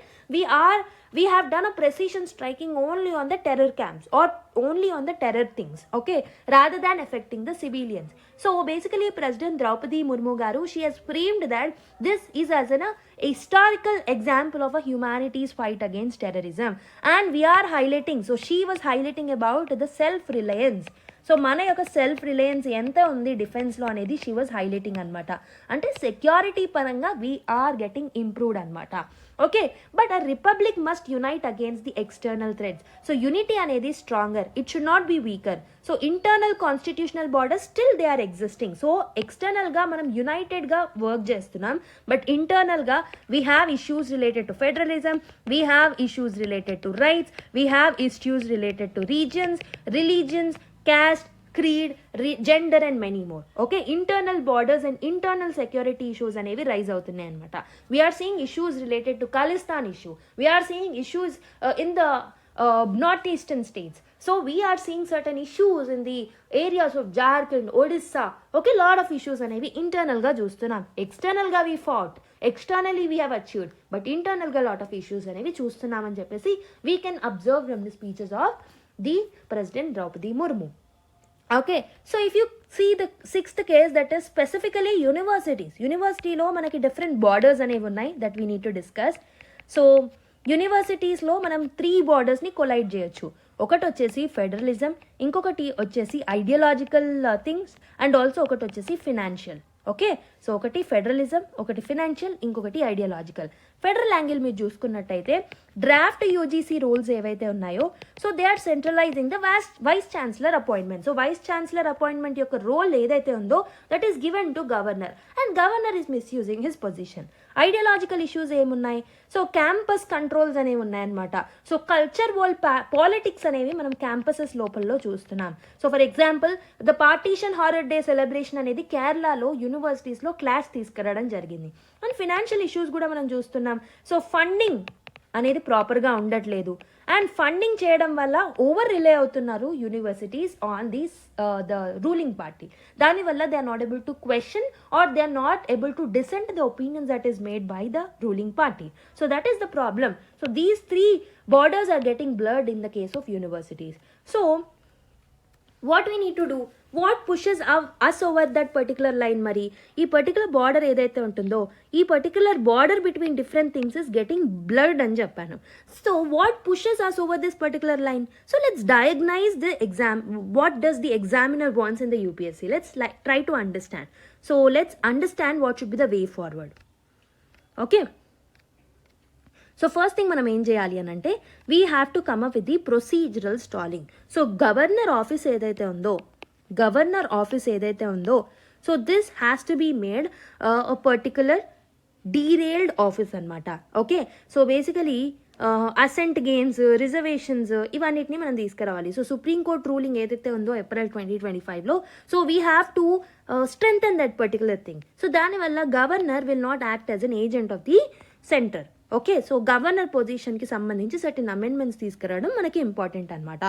we have done a precision striking only on the terror camps or only on the terror things, okay, rather than affecting the civilians. So basically President Draupadi Murmu garu, she has framed that this is as a historical example of a humanity's fight against terrorism, and we are highlighting, so she was highlighting about the self-reliance. So మన యొక్క సెల్ఫ్ రిలయన్స్ ఎంత ఉంది డిఫెన్స్లో అనేది షీ వాజ్ హైలైటింగ్ అనమాట. అంటే సెక్యూరిటీ పరంగా వీఆర్ గెటింగ్ ఇంప్రూవ్డ్ అనమాట. Okay, but a republic must unite against the external threats. So unity అనేది stronger, it should not be weaker. So internal constitutional borders still they are existing. So ఎక్స్టర్నల్గా మనం యునైటెడ్గా వర్క్ చేస్తున్నాం, బట్ ఇంటర్నల్గా we have issues related to federalism, we have issues related to rights, we have issues related to regions, religions, caste, creed, gender and many more. Okay, internal borders and internal security issues అనేవి రైజ్ అవుతున్నాయి అనమాట. We are seeing issues related to Khalistan issue. We are seeing issues in the northeastern states. So we are seeing certain issues in the areas of Jharkhand, Odisha. Okay, lot of issues అనేవి internal గా చూస్తున్నాం. External గా we fought, externally we have achieved, but internal గా lot of issues అనేవి చూస్తున్నాం అని చెప్పేసి we can observe from the speeches of the President Draupadi Murmu. Okay, so if you see the sixth case, that is specifically universities. Universityలో మనకి different borders అనేవి ఉన్నాయి that we need to discuss. So యూనివర్సిటీస్లో మనం 3 బార్డర్స్ని కొలైడ్ చేయొచ్చు. ఒకటి వచ్చేసి ఫెడరలిజం, ఇంకొకటి వచ్చేసి ఐడియాలజికల్ థింగ్స్, అండ్ ఆల్సో ఒకటి వచ్చేసి ఫినాన్షియల్. ఓకే, సో ఒకటి ఫెడరలిజం, ఒకటి ఫినాన్షియల్, ఇంకొకటి ఐడియాలజికల్. ఫెడరల్ యాంగిల్ మీరు చూసుకున్నట్టయితే డ్రాఫ్ట్ యూజీసీ రూల్స్ ఏవైతే ఉన్నాయో, so they are centralising the vice chancellor appointment. So vice chancellor appointment యొక్క రోల్ ఏదైతే ఉందో that is given to governor, and governor is misusing his position. Ideological issues ఏమున్నాయి? సో క్యాంపస్ కంట్రోల్స్ అనేవి ఉన్నాయన్నమాట. సో కల్చర్ వాల్ పాలిటిక్స్ అనేవి మనం క్యాంపసెస్ లోపల్లో చూస్తున్నాం. So for example the partition horror day celebration అనేది కేరళలో యూనివర్సిటీస్లో క్లాస్ తీసుకురావడం జరిగింది. అండ్ ఫినాన్షియల్ ఇష్యూస్ కూడా మనం చూస్తున్నాం. సో ఫండింగ్ అనేది ప్రాపర్గా ఉండట్లేదు, అండ్ ఫండింగ్ చేయడం వల్ల ఓవర్ రిలే అవుతున్నారు universities on these the ruling party. దానివల్ల they are not able to question or they are not able to dissent the opinions that is made by the ruling party. So that is the problem. So these 3 borders are getting blurred in the case of universities. So what we need to do, what pushes us over that particular line? Mari ee particular border edaithe untundo, ee particular border between different things is getting blurred ani cheppanu. So what pushes us over this particular line? So let's diagnose the exam. What does the examiner wants in the UPSC? Let's try to understand. So let's understand what should be the way forward. Okay, so first thing మనం ఏం చేయాలి అని అంటే we have to come up with the procedural stalling. So governor office ఏదైతే ఉందో so this has to be made a particular derailed office అనమాట. Okay, so basically assent games, reservations ఇవన్నిటిని మనం తీసుకురావాలి. సో సుప్రీంకోర్టు రూలింగ్ ఏదైతే ఉందో April 2025లో, so we have to strengthen that particular thing. So దానివల్ల governor will not act as an agent of the centre. Okay, so governor పొజిషన్కి సంబంధించి సర్టెన్ అమెండ్మెంట్స్ తీసుకురావడం మనకి ఇంపార్టెంట్ అనమాట.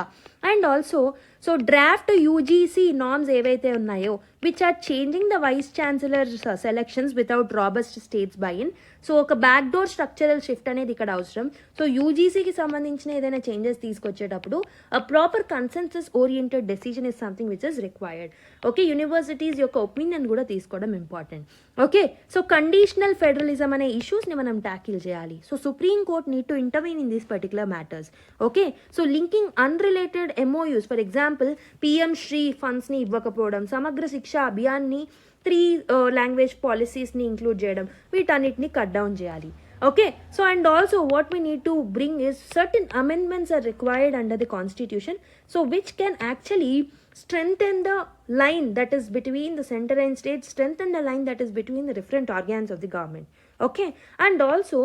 And also so draft UGC norms ఏవైతే ఉన్నాయో which are changing the vice chancellor selections without robust states buy in. So ఒక బ్యాక్ డోర్ స్ట్రక్చరల్ షిఫ్ట్ అనేది ఇక్కడ అవసరం. సో యూజీసీకి సంబంధించిన ఏదైనా చేంజెస్ తీసుకొచ్చేటప్పుడు a proper consensus oriented decision is something which is required. Okay, universities యొక్క ఒపీనియన్ కూడా తీసుకోవడం important. Okay, so conditional federalism అనే ఇష్యూస్ని మనం ట్యాకిల్ చేయాలి. So supreme court need to intervene in these particular matters. Okay, so linking unrelated MOUs, for example PM Shri ఫండ్స్ని ఇవ్వకపోవడం, సమగ్ర శిక్ష అభియాన్ని 3 లాంగ్వేజ్ పాలసీస్ని ఇంక్లూడ్ చేయడం, వీటన్నిటిని కట్ డౌన్ చేయాలి. Okay, so and also what we need to bring is certain amendments are required under the constitution, so which can actually strengthen the line that is between the center and state, strengthen the line that is between the different organs of the government. Okay, and also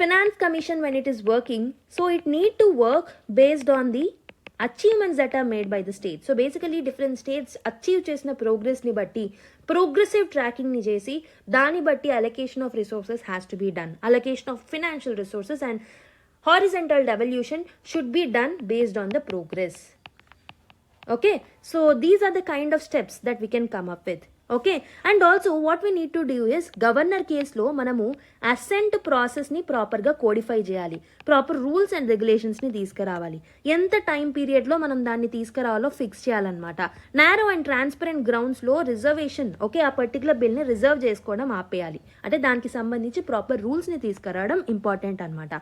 finance commission when it is working, so it need to work based on the achievements that are made by the state. So basically different states achieve చేసిన progress ని బట్టి progressive tracking ని చేసి దాని బట్టి allocation of resources has to be done. Allocation of financial resources and horizontal devolution should be done based on the progress. Okay, so these are the kind of steps that we can come up with. Okay, and also what we need to do is governor కేసులో మనము అసెంట్ ప్రాసెస్ని ప్రాపర్గా కోడిఫై చేయాలి, ప్రాపర్ రూల్స్ అండ్ రెగ్యులేషన్స్ని తీసుకురావాలి, ఎంత టైం పీరియడ్లో మనం దాన్ని తీసుకురావాలో ఫిక్స్ చేయాలన్నమాట. నారో అండ్ ట్రాన్స్పరెంట్ గ్రౌండ్స్లో రిజర్వేషన్, ఓకే, ఆ పర్టికులర్ బిల్ని రిజర్వ్ చేసుకోవడం ఆపేయాలి, అంటే దానికి సంబంధించి ప్రాపర్ రూల్స్ని తీసుకురావడం ఇంపార్టెంట్ అనమాట.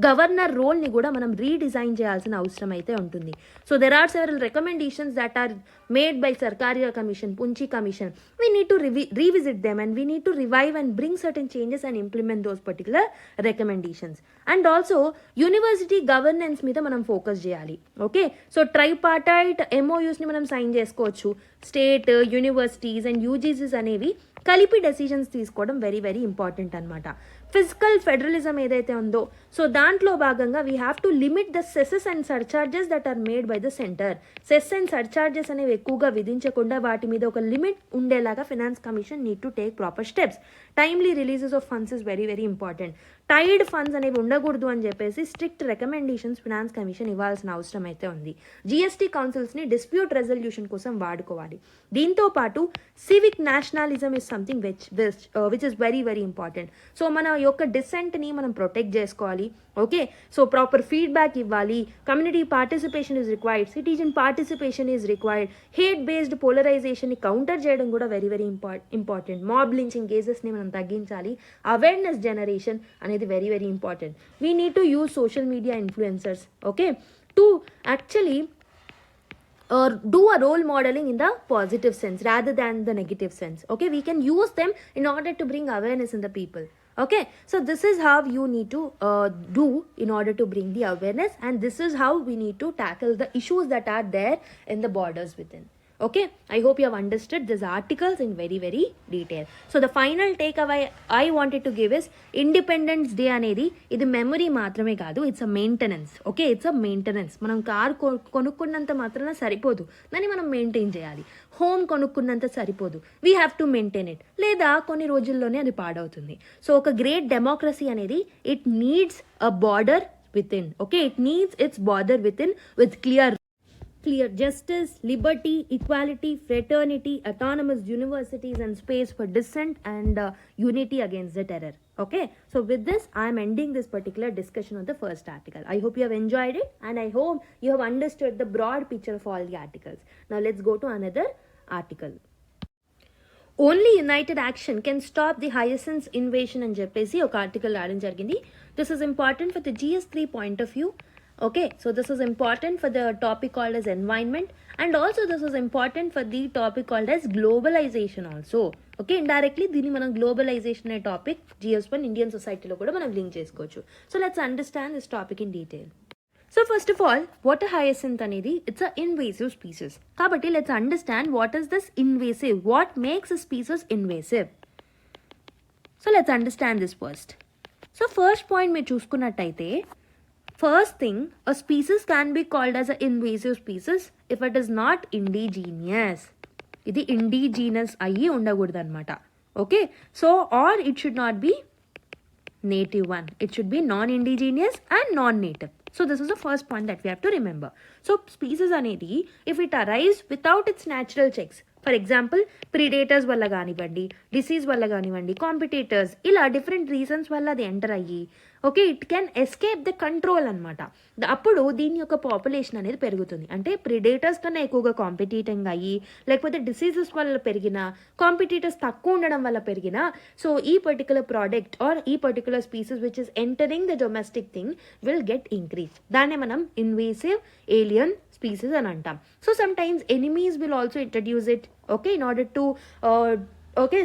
గవర్నర్ రోల్ని కూడా మనం రీడిజైన్ చేయాల్సిన అవసరం అయితే ఉంటుంది. So there are several recommendations that are made by Sarkaria Commission, Punchi Commission. We need to revisit them and we need to revive and bring certain changes and implement those particular recommendations. And also university governance మీద మనం ఫోకస్ చేయాలి. ఓకే, సో ట్రైపార్టైట్ MOUs ని మనం సైన్ చేసుకోవచ్చు. స్టేట్, యూనివర్సిటీస్ అండ్ యూజీసీస్ అనేవి కలిపి డెసిషన్స్ తీసుకోవడం వెరీ వెరీ ఇంపార్టెంట్ అనమాట. ఫిజికల్ ఫెడరలిజం ఏదైతే ఉందో సో దాంట్లో భాగంగా we have to limit the cesses and surcharges that are made by the centre. Cess and surcharges అనేవి ఎక్కువగా విధించకుండా వాటి మీద ఒక లిమిట్ ఉండేలాగా finance commission need to take proper steps. Timely releases of funds is very very important. Tied funds అనేవి ఉండకూడదు అని చెప్పేసి స్ట్రిక్ట్ రికమెండేషన్స్ ఫినాన్స్ కమిషన్ ఇవ్వాల్సిన అవసరం అయితే ఉంది. జిఎస్టీ కౌన్సిల్స్ని డిస్ప్యూట్ రెజల్యూషన్ కోసం వాడుకోవాలి. దీంతో పాటు civic nationalism is something which is very very important. So మన యొక్క డిసెంట్ని మనం ప్రొటెక్ట్ చేసుకోవాలి. ఓకే, సో ప్రాపర్ ఫీడ్బ్యాక్ ఇవ్వాలి. Community participation is required, citizen participation is required. Hate based పోలరైజేషన్ని కౌంటర్ చేయడం కూడా very very important. Mob lynching కేసెస్ని మనం తగ్గించాలి. అవేర్నెస్ జనరేషన్ అనేది very very important. We need to use social media influencers, okay, to actually do a role modeling in the positive sense rather than the negative sense. Okay, we can use them in order to bring awareness in the people. Okay, so this is how you need to do in order to bring the awareness, and this is how we need to tackle the issues that are there in the borders within. Okay, I hope you have understood these articles in very very detail. So the final takeaway I wanted to give is Independence Day అనేది ఇది మెమరీ మాత్రమే కాదు, it's a maintenance. Okay, it's a maintenance. మనం కార్ కొనుక్కున్నంత మాత్రాన సరిపోదు, దాన్ని మనం మెయింటైన్ చేయాలి. హోమ్ కొనుక్కున్నంత సరిపోదు, we have to maintain it, లేదా కొన్ని రోజుల్లోనే అది పాడవుతుంది. సో ఒక గ్రేట్ డెమోక్రసీ అనేది it needs a border with in. Okay, it needs it's border with in with clear justice, liberty, equality, fraternity, autonomous universities and space for dissent and unity against the terror. Okay, so with this I am ending this particular discussion of the first article. I hope you have enjoyed it and I hope you have understood the broad picture of all the articles. Now let's go to another article. Only united action can stop the hyacinth invasion అని చెప్పేసి ఒక ఆర్టికల్ రాయడం జరిగింది. This is important for the GS3 point of view. Okay, so this is important for the topic called as environment, and also this is important for the topic called as globalization also. Okay, indirectly దీన్ని మనం globalization అనే టాపిక్ GS1 ఇండియన్ సొసైటీలో కూడా మనం లింక్ చేసుకోవచ్చు. So let's understand this topic in detail. So first of all, water hyacinth అనేది it's a invasive species. కాబట్టి let's understand what is this invasive, what makes a species invasive. So let's understand this first. So first point మీరు చూసుకున్నట్టయితే, first thing, a species can be called as an invasive species if it is not indigenous. ఇది indigenous అయ్యి ఉండకూడదు అనమాట. Okay, so or it should not be native one. It should be non-indigenous and non-native. So this is the first point that we have to remember. So species anedi, if it arrives without its natural checks, for example predators వల్ల కానివ్వండి, డిసీజ్ వల్ల కానివ్వండి, కాంపిటేటర్స్, ఇలా డిఫరెంట్ రీజన్స్ వల్ల అది ఎంటర్ అయ్యి okay it can escape the control అనమాట. అప్పుడు దీని యొక్క పాపులేషన్ అనేది పెరుగుతుంది. అంటే ప్రిడేటర్స్ కన్నా ఎక్కువగా కాంపిటీటింగ్ అయ్యి, లేకపోతే డిసీజెస్ వల్ల పెరిగిన, కాంపిటేటర్స్ తక్కువ ఉండడం వల్ల పెరిగిన, సో ఈ పర్టికులర్ ప్రోడక్ట్ ఆర్ ఈ particular species which is entering the domestic thing will get increase. దాన్నే మనం ఇన్వేసివ్ ఏలియన్ species అని అంటాం. So some times enemies will also introduce it okay in order to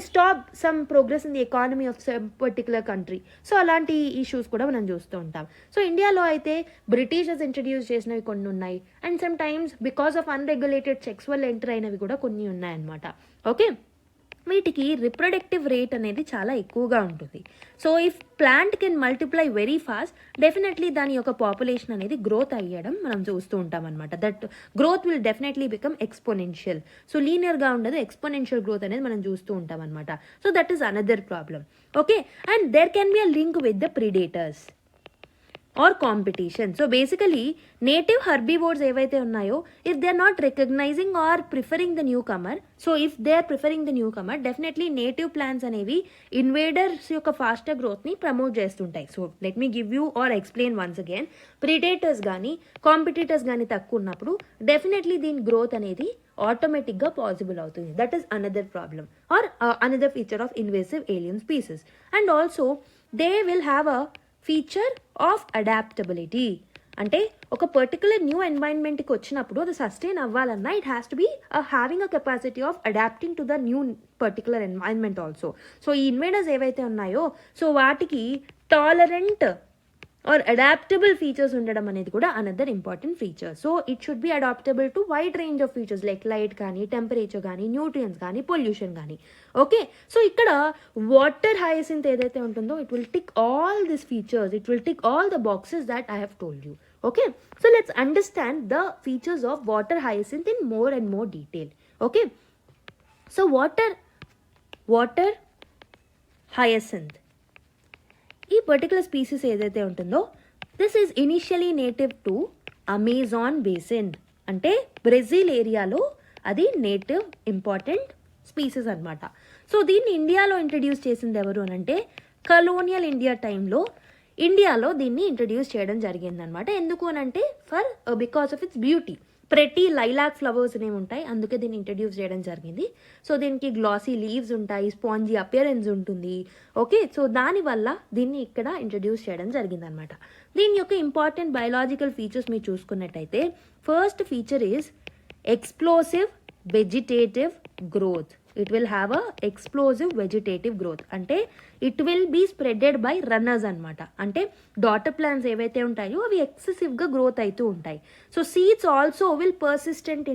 stop some progress in the economy of some particular country. So అలాంటి ఇష్యూస్ కూడా మనం చూస్తూ ఉంటాం. సో ఇండియాలో అయితే బ్రిటిషర్స్ ఇంట్రడ్యూస్ చేసినవి కొన్ని ఉన్నాయి, and some times because of unregulated checks వల్ల ఎంటర్ అయినవి కూడా కొన్ని ఉన్నాయన్నమాట. ఓకే వీటికి రిప్రొడక్టివ్ రేట్ అనేది చాలా ఎక్కువగా ఉంటుంది. So if plant can multiply very fast, definitely దాని యొక్క పాపులేషన్ అనేది గ్రోత్ అయ్యడం మనం చూస్తూ ఉంటాం అనమాట. That growth will definitely become exponential. So లీనియర్గా ఉండదు, ఎక్స్పోనెన్షియల్ గ్రోత్ అనేది మనం చూస్తూ ఉంటాం అనమాట. So that is another problem. Okay and there can be a link with the predators or competition. So basically native herbivores ఏవైతే ఉన్నాయో, if they are not recognising or preferring the newcomer, so if they are preferring the newcomer, definitely native plants అనేవి ఇన్వేడర్స్ యొక్క ఫాస్టర్ గ్రోత్ని ప్రమోట్ చేస్తుంటాయి. So let me give you or explain once again. Predators కానీ కాంపిటీటర్స్ కానీ తక్కువ ఉన్నప్పుడు డెఫినెట్లీ దీని గ్రోత్ అనేది ఆటోమేటిక్గా పాసిబుల్ అవుతుంది. That is another problem or another feature of invasive alien species. And also they will have a feature of adaptability. అంటే ఒక పర్టికులర్ న్యూ ఎన్వైరన్మెంట్కి వచ్చినప్పుడు అది సస్టైన్ అవ్వాలన్నా it has to be having a capacity of adapting to the new particular environment also. So ఈ ఇన్వేడర్స్ ఏవైతే ఉన్నాయో సో వాటికి టాలరెంట్ ఆర్ అడాప్టబుల్ ఫీచర్స్ ఉండడం అనేది కూడా another important feature. So it should be adaptable to wide range of features like light కానీ, టెంపరేచర్ కానీ, న్యూట్రియన్స్ కానీ, పొల్యూషన్ కానీ. ఓకే సో ఇక్కడ వాటర్ హయాసింత్ ఏదైతే ఉంటుందో it will tick all this features, it will tick all the boxes that I have told you. Okay, so let's understand the features of water hyacinth in more and more detail. Okay, so water hyacinth ఈ పర్టికులర్ స్పీసీస్ ఏదైతే ఉంటుందో this is initially native to Amazon basin. అంటే బ్రెజిల్ ఏరియాలో అది నేటివ్ ఇంపార్టెంట్ స్పీసీస్ అనమాట. సో దీన్ని ఇండియాలో ఇంట్రడ్యూస్ చేసింది ఎవరు అని అంటే కలోనియల్ ఇండియా టైంలో ఇండియాలో దీన్ని ఇంట్రడ్యూస్ చేయడం జరిగిందనమాట. ఎందుకు అని అంటే బికాస్ ఆఫ్ ఇట్స్ బ్యూటీ. ప్రతి లైలాక్ ఫ్లవర్స్ అనేవి ఉంటాయి, అందుకే దీన్ని ఇంట్రడ్యూస్ చేయడం జరిగింది. సో దీనికి గ్లాసీ లీవ్స్ ఉంటాయి, స్పాంజీ అపియరెన్స్ ఉంటుంది. ఓకే సో దానివల్ల దీన్ని ఇక్కడ ఇంట్రడ్యూస్ చేయడం జరిగిందనమాట. దీని యొక్క ఇంపార్టెంట్ బయలాజికల్ ఫీచర్స్ మీరు చూసుకున్నట్టయితే first feature is explosive vegetative growth. It will have a explosive vegetative growth. అంటే it will be spreaded by runners అనమాట. అంటే డాటర్ ప్లాంట్స్ ఏవైతే ఉంటాయో అవి ఎక్సెసివ్గా గ్రోత్ అవుతూ ఉంటాయి. So seeds also will persistent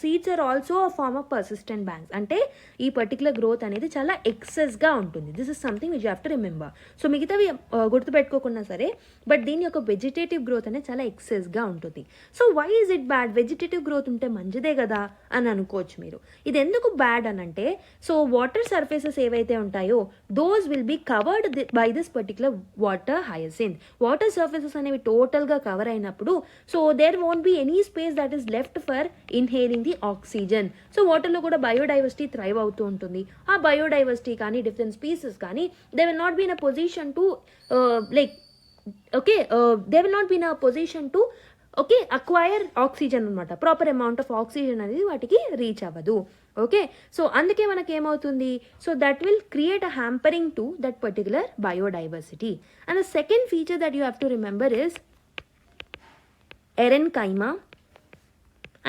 seeds are also a form of persistent banks. అంటే ఈ పర్టికులర్ గ్రోత్ అనేది చాలా ఎక్సెస్గా ఉంటుంది. This is something which you have to remember. So మిగతావి గుర్తుపెట్టుకోకుండా సరే, బట్ దీని యొక్క వెజిటేటివ్ గ్రోత్ అనేది చాలా ఎక్సెస్గా ఉంటుంది. So why is it bad? Vegetative growth ఉంటే మంచిదే కదా అని అనుకోవచ్చు మీరు. ఇది ఎందుకు బ్యాడ్ అని అంటే సో వాటర్ సర్ఫేసెస్ ఏవైతే ఉంటాయో those will be covered by this particular water hyacinth. Water surfaces అనేవి టోటల్గా కవర్ అయినప్పుడు so there won't be any space that is left for inhaling the oxygen. So వాటర్లో కూడా బయోడైవర్సిటీ థ్రైవ్ అవుతూ ఉంటుంది. ఆ బయోడైవర్సిటీ కానీ డిఫరెంట్ స్పీసెస్ కానీ they will not be in a position to they will not be in a position to acquire oxygen అనమాట. ప్రాపర్ అమౌంట్ ఆఫ్ ఆక్సిజన్ అనేది వాటికి రీచ్ అవ్వదు. ఓకే సో అందుకే మనకి ఏమవుతుంది so that will create a hampering to that particular biodiversity. And the second feature that you have to remember is aerenchyma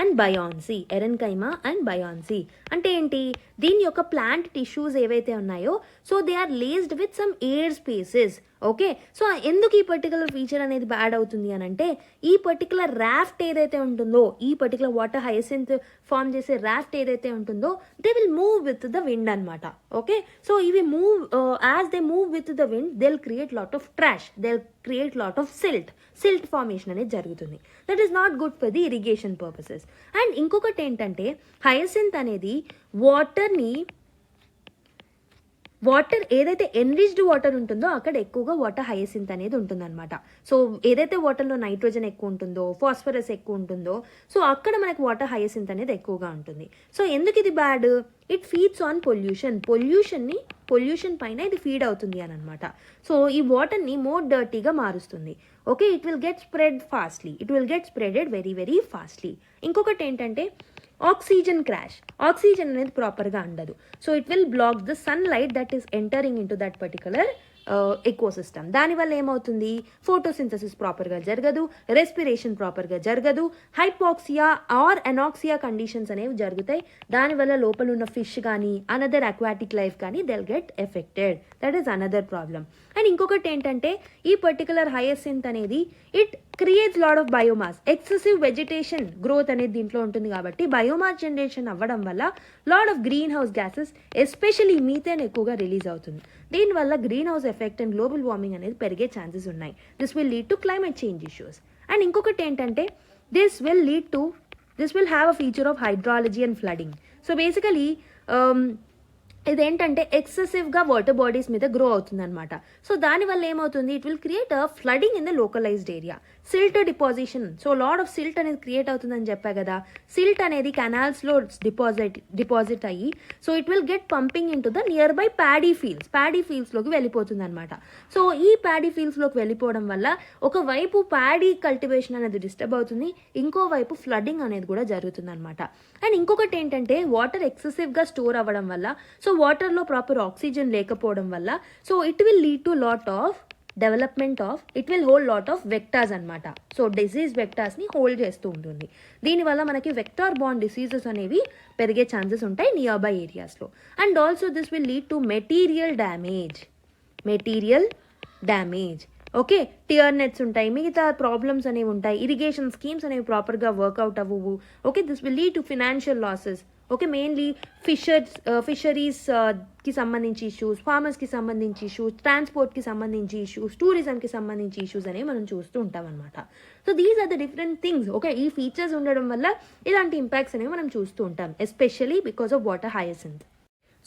and buoyancy. Aerenchyma and buoyancy అంటే ఏంటి? దీని యొక్క ప్లాంట్ టిష్యూస్ ఏవైతే ఉన్నాయో so they are laced with some air spaces. Okay so ఎందుకు ఈ పర్టికులర్ ఫీచర్ అనేది బ్యాడ్ అవుతుంది అని అంటే ఈ పర్టికులర్ రాఫ్ట్ ఏదైతే ఉంటుందో, ఈ పర్టికులర్ వాటర్ హయాసింత్ ఫామ్ చేసే రాఫ్ట్ ఏదైతే ఉంటుందో they will move with the wind అనమాట. ఓకే సో ఇవి move as they move with the wind they will create lot of trash, they will create lot of silt formation అనేది జరుగుతుంది. That is not good for the irrigation purposes. And ఇంకొకటి ఏంటంటే హయాసింత్ అనేది వాటర్ ఏదైతే ఎన్రిచ్డ్ వాటర్ ఉంటుందో అక్కడ ఎక్కువగా వాటర్ హయసింత్ అనేది ఉంటుందన్నమాట. సో ఏదైతే వాటర్లో నైట్రోజన్ ఎక్కువ ఉంటుందో, ఫాస్ఫరస్ ఎక్కువ ఉంటుందో, సో అక్కడ మనకు వాటర్ హయసింత్ అనేది ఎక్కువగా ఉంటుంది. సో ఎందుకు ఇది bad? It feeds on pollution పైన ఇది ఫీడ్ అవుతుంది అని అనమాట. సో ఈ వాటర్ని మోర్ డర్టీగా మారుస్తుంది. Okay, it will get spreaded very very fastly. ఇంకొకటి ఏంటంటే ఆక్సిజన్ క్రాష్. ఆక్సిజన్ అనేది ప్రాపర్గా ఉండదు. So it will block the sunlight that is entering in to that particular ecosystem. దానివల్ల ఏమవుతుంది? ఫోటోసింథసిస్ ప్రాపర్గా జరగదు, రెస్పిరేషన్ ప్రాపర్గా జరగదు, హైపాక్సియా ఆర్ అనాక్సియా కండిషన్స్ అనేవి జరుగుతాయి. దానివల్ల లోపల ఉన్న ఫిష్ కానీ అనదర్ అక్వాటిక్ లైఫ్ కానీ they'll get affected. That is another problem. And ఇంకొకటి ఏంటంటే ఈ పర్టికులర్ హయసింత్ అనేది it creates lot of biomass. Excessive vegetation growth అనేది దీంట్లో ఉంటుంది కాబట్టి బయోమాస్ జనరేషన్ అవ్వడం వల్ల lot of green house gases especially methane ఎక్కువగా రిలీజ్ అవుతుంది. దీనివల్ల green house effect and global warming అనేది పెరిగే ఛాన్సెస్ ఉన్నాయి. This will lead to climate change issues. And ఇంకొకటి ఏంటంటే this will have a feature of hydrology and flooding. So basically ఇదేంటంటే ఎక్సెసివ్గా వాటర్ బాడీస్ మీద గ్రో అవుతుంది అనమాట. సో దానివల్ల ఏమవుతుంది? It will create a flooding in the localised area. Silt deposition. So lot of silt అనేది క్రియేట్ అవుతుందని చెప్పా కదా. సిల్ట్ అనేది కెనాల్స్లో డిపాజిట్ అయ్యి so it will get pumping in to the nearby paddy ఫీల్డ్స్లోకి వెళ్ళిపోతుంది అనమాట. సో ఈ ప్యాడీ ఫీల్డ్స్లోకి వెళ్ళిపోవడం వల్ల ఒకవైపు ప్యాడీ కల్టివేషన్ అనేది డిస్టర్బ్ అవుతుంది, ఇంకోవైపు ఫ్లడింగ్ అనేది కూడా జరుగుతుంది అనమాట. అండ్ ఇంకొకటి ఏంటంటే వాటర్ ఎక్సెసివ్గా స్టోర్ అవ్వడం వల్ల, సో వాటర్లో ప్రాపర్ ఆక్సిజన్ లేకపోవడం వల్ల so it will lead to it will hold lot of vectors అనమాట. సో డిసీజ్ వెక్టార్స్ని హోల్డ్ చేస్తూ ఉంటుంది. దీనివల్ల మనకి వెక్టార్ బాండ్ డిసీజెస్ అనేవి పెరిగే ఛాన్సెస్ ఉంటాయి నియర్ బై ఏరియాస్లో. And also this will lead to material damage. Okay, tear nets ఉంటాయి, మిగతా ప్రాబ్లమ్స్ అనేవి ఉంటాయి, ఇరిగేషన్ స్కీమ్స్ అనేవి ప్రాపర్గా వర్కౌట్ అవ్వవు. Okay, this will lead to financial losses. Okay, mainly ఫిషరీస్కి సంబంధించి ఇష్యూస్, ఫార్మర్స్కి సంబంధించి ఇష్యూస్, ట్రాన్స్పోర్ట్కి సంబంధించి ఇష్యూస్, టూరిజంకి సంబంధించి ఇష్యూస్ అనేవి మనం చూస్తూ ఉంటాం అనమాట. So these are the different things. Okay, ఈ ఫీచర్స్ ఉండడం వల్ల ఇలాంటి ఇంపాక్ట్స్ అనేవి మనం చూస్తూ ఉంటాం, especially because of water hyacinth.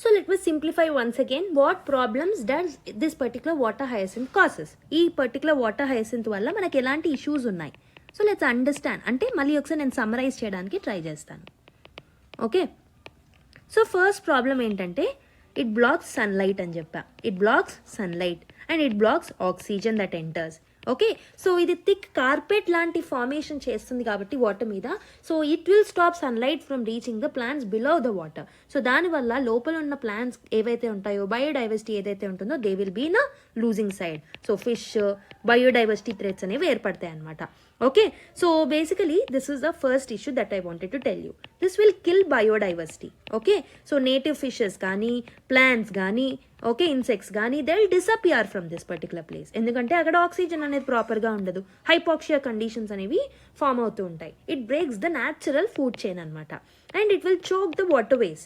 So let me simplify once again what problems does this particular water hyacinth causes. ఈ పర్టికులర్ వాటర్ హయసింత్ వల్ల మనకి ఎలాంటి ఇష్యూస్ ఉన్నాయి. So let's understand. అంటే మళ్ళీ ఒకసారి నేను సమ్మరైజ్ చేయడానికి ట్రై చేస్తాను. ఓకే, సో ఫస్ట్ ప్రాబ్లం ఏంటంటే ఇట్ బ్లాక్స్ సన్లైట్ అని చెప్పా. It blocks sunlight and it blocks oxygen that enters. Okay, so ఇది థిక్ కార్పెట్ లాంటి ఫార్మేషన్ చేస్తుంది కాబట్టి వాటర్ మీద. So it will stop sunlight from reaching the plants below the water. So దానివల్ల లోపల ఉన్న ప్లాంట్స్ ఏవైతే ఉంటాయో, బయోడైవర్సిటీ ఏదైతే ఉంటుందో they will be in losing side. So fish biodiversity threats అనేవి ఏర్పడతాయి అనమాట. Okay, so basically this is the first issue that I wanted to tell you. This will kill biodiversity. Okay, so native fishes కానీ, ప్లాంట్స్ కానీ, ఓకే, ఇన్సెక్ట్స్ కానీ they will disappear from this particular place. ఎందుకంటే అక్కడ ఆక్సిజన్ అనేది ప్రాపర్గా ఉండదు, హైపాక్సియా కండిషన్స్ అనేవి ఫామ్ అవుతూ ఉంటాయి. It breaks the natural food chain అనమాట. And it will choke the water ways.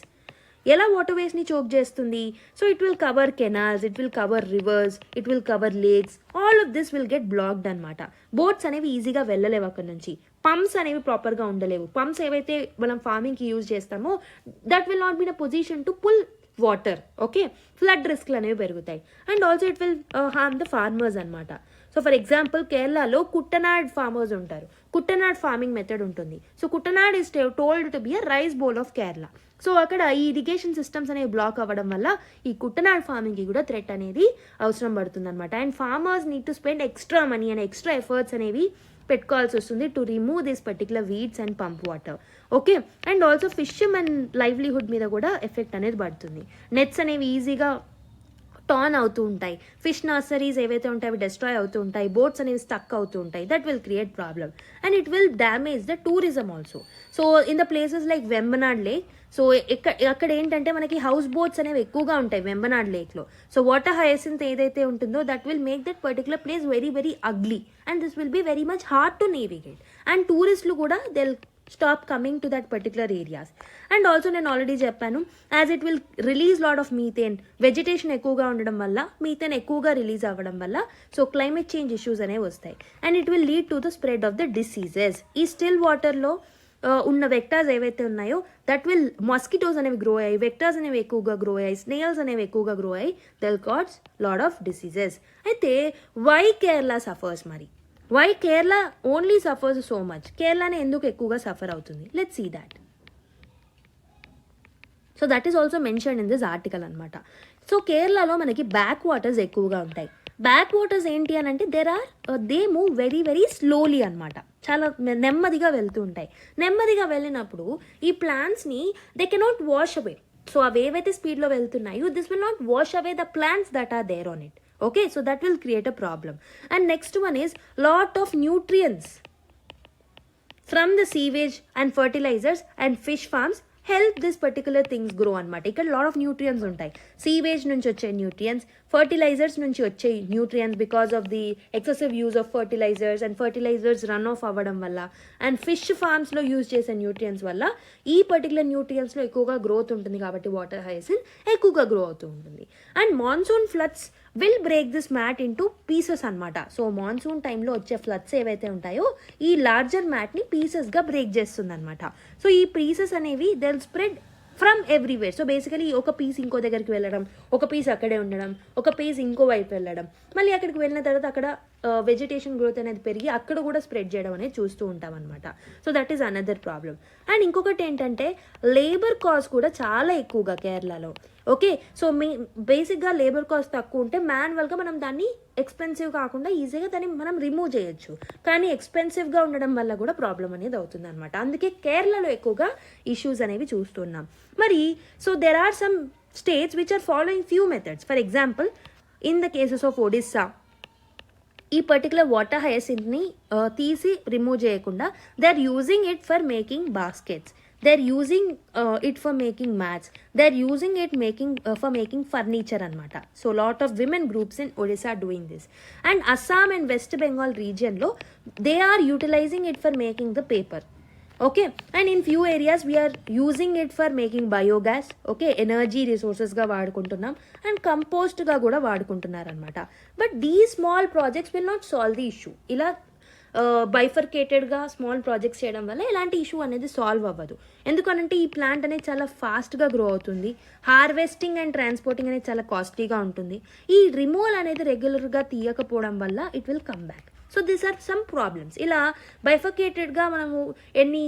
ఎలా వాటర్ వేస్ని చోక్ చేస్తుంది? So it will cover canals, it will cover rivers, it will cover lakes. All of this will get blocked అనమాట. బోట్స్ అనేవి ఈజీగా వెళ్ళలేవు అక్కడ నుంచి. పంప్స్ అనేవి ప్రాపర్గా ఉండలేవు. పంప్స్ ఏవైతే మనం ఫార్మింగ్కి యూజ్ చేస్తామో that will not be in a position to pull water. Okay, flood రిస్క్లు అనేవి పెరుగుతాయి. And also it will harm the farmers అనమాట. సో ఫర్ ఎగ్జాంపుల్ కేరళలో కుట్టనాడ్ ఫార్మర్స్ ఉంటారు. కుట్టనాడ్ ఫార్మింగ్ మెథడ్ ఉంటుంది. So Kuttanad is told to be a rice bowl of Kerala. So అక్కడ ఈ ఇరిగేషన్ సిస్టమ్స్ అనేవి బ్లాక్ అవ్వడం వల్ల ఈ కుట్టనాడ్ ఫార్మింగ్కి కూడా థ్రెట్ అనేది అవసరం పడుతుంది అనమాట. And farmers need to spend extra money and extra efforts అనేవి పెట్టుకోవాల్సి వస్తుంది to remove this particular weeds and pump water. Okay, and also fishermen livelihood మీద కూడా ఎఫెక్ట్ అనేది పడుతుంది. నెట్స్ అనేవి ఈజీగా టాన్ అవుతూ ఉంటాయి, ఫిష్ నర్సరీస్ ఏవైతే ఉంటాయి అవి డిస్ట్రాయ్ అవుతూ ఉంటాయి, బోట్స్ అనేవి స్టక్ అవుతూ ఉంటాయి. That will create problem and it will damage the tourism also. So in the places like Vembanad lake, so అక్కడ ఏంటంటే మనకి హౌస్ బోట్స్ అనేవి ఎక్కువగా ఉంటాయి వెంబనాడ్ లేక్లో. సో వాటర్ హయసింత్ ఏదైతే ఉంటుందో that will make that particular place very very ugly and this will be very much hard to navigate. And టూరిస్టులు కూడా they stop coming to that particular areas. And also నేను ఆల్రెడీ చెప్పాను, as it will release lot of methane, vegetation ఎక్కువగా ఉండడం వల్ల మీథేన్ ఎక్కువగా రిలీజ్ అవ్వడం వల్ల సో క్లైమేట్ చేంజ్ ఇష్యూస్ అనేవి వస్తాయి. And it will lead to the spread of the diseases. ఈ స్టిల్ వాటర్లో ఉన్న వెక్టార్స్ ఏవైతే ఉన్నాయో దట్ విల్ మస్కిటోస్ అనేవి గ్రో అయ్యాయి, వెక్టార్స్ అనేవి ఎక్కువగా గ్రో అయ్యాయి, స్నేల్స్ అనేవి ఎక్కువగా గ్రో అయ్యి they'll cause lot of diseases. అయితే వై కేరళ సఫర్స్ మరి, why Kerala only suffers so much, కేరళనే ఎందుకు ఎక్కువగా సఫర్ అవుతుంది? Let's see that. So that is also mention in this article అనమాట. సో కేరళలో మనకి బ్యాక్ వాటర్స్ ఎక్కువగా ఉంటాయి. బ్యాక్ వాటర్స్ ఏంటి అని అంటే they move very very slowly అనమాట, చాలా నెమ్మదిగా వెళ్తూ ఉంటాయి. నెమ్మదిగా వెళ్ళినప్పుడు ఈ ప్లాంట్స్ని they cannot wash away. So అవి ఏవైతే స్పీడ్లో వెళ్తున్నాయో this will not wash away the plants that are there on it. Okay, so that will create a problem. And next one is lot of nutrients from the sewage and fertilizers and fish farms help this particular things grow అనమాట. ఇక్కడ లాట్ ఆఫ్ న్యూట్రియన్స్ ఉంటాయి. సీవేజ్ నుంచి వచ్చే న్యూట్రియన్స్, ఫర్టిలైజర్స్ నుంచి వచ్చే nutrients because of the excessive use of fertilisers and fertilisers run off అవ్వడం వల్ల అండ్ ఫిష్ ఫార్మ్స్లో యూజ్ చేసే న్యూట్రియన్స్ వల్ల ఈ పర్టికులర్ న్యూట్రియన్స్లో ఎక్కువగా గ్రోత్ ఉంటుంది కాబట్టి వాటర్ హైసిన్ ఎక్కువగా గ్రో అవుతూ ఉంటుంది. And monsoon floods will break this mat into pieces అనమాట. సో మాన్సూన్ టైంలో వచ్చే ఫ్లడ్స్ ఏవైతే ఉంటాయో ఈ లార్జర్ మ్యాట్ని పీసెస్గా బ్రేక్ చేస్తుంది అనమాట. సో ఈ పీసెస్ అనేవి they'll spread from everywhere. So basically ఒక పీస్ ఇంకో దగ్గరికి వెళ్ళడం, ఒక పీస్ అక్కడే ఉండడం, ఒక పీస్ ఇంకో వైపు వెళ్ళడం, మళ్ళీ అక్కడికి వెళ్ళిన తర్వాత అక్కడ వెజిటేషన్ గ్రోత్ అనేది పెరిగి అక్కడ కూడా స్ప్రెడ్ చేయడం అనేది చూస్తూ ఉంటాం అనమాట. So that is another problem. And ఇంకొకటి ఏంటంటే లేబర్ కాస్ట్ కూడా చాలా ఎక్కువగా కేరళలో. ఓకే, సో బేసిక్గా లేబర్ కాస్ట్ తక్కువ ఉంటే మాన్యువల్గా మనం దాన్ని ఎక్స్పెన్సివ్ కాకుండా ఈజీగా దాన్ని మనం రిమూవ్ చేయొచ్చు. కానీ ఎక్స్పెన్సివ్గా ఉండడం వల్ల కూడా ప్రాబ్లం అనేది అవుతుంది అనమాట. అందుకే కేరళలో ఎక్కువగా ఇష్యూస్ అనేవి చూస్తున్నాం. మరి so there are some states which are following few methods. For example in the cases of Odisha ఈ పర్టికులర్ వాటర్ హయసింత్ని తీసి రిమూవ్ చేయకుండా they are using it for making baskets, they're using it for making mats, they're using it for making furniture anamata. So lot of women groups in Odisha are doing this. And Assam and West Bengal region lo they are utilizing it for making the paper. Okay, and in few areas we are using it for making biogas. Okay, energy resources ga vadukuntunnam and compost ga kuda vadukuntunnaru anamata. But these small projects will not solve the issue. Ila బైఫర్కేటెడ్గా స్మాల్ ప్రాజెక్ట్స్ చేయడం వల్ల ఎలాంటి ఇష్యూ అనేది సాల్వ్ అవ్వదు. ఎందుకనంటే ఈ ప్లాంట్ అనేది చాలా ఫాస్ట్గా గ్రో అవుతుంది, హార్వెస్టింగ్ అండ్ ట్రాన్స్పోర్టింగ్ అనేది చాలా కాస్ట్లీగా ఉంటుంది. ఈ రిమూవల్ అనేది రెగ్యులర్గా తీయకపోవడం వల్ల it will come back. So these are some problems. ఇలా బైఫర్కేటెడ్గా మనము ఎన్ని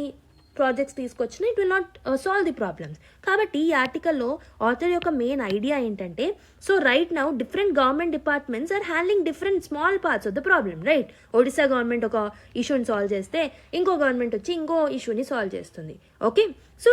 ప్రాజెక్ట్స్ తీసుకొచ్చినా it will not solve the problems. కాబట్టి ఈ ఆర్టికల్లో ఆథర్ యొక్క మెయిన్ ఐడియా ఏంటంటే so right now different government departments are handling different small parts of the problem. Right, Odisha government ఒక ఇష్యూని సాల్వ్ చేస్తే ఇంకో గవర్నమెంట్ వచ్చి ఇంకో ఇష్యూని సాల్వ్ చేస్తుంది. ఓకే, సో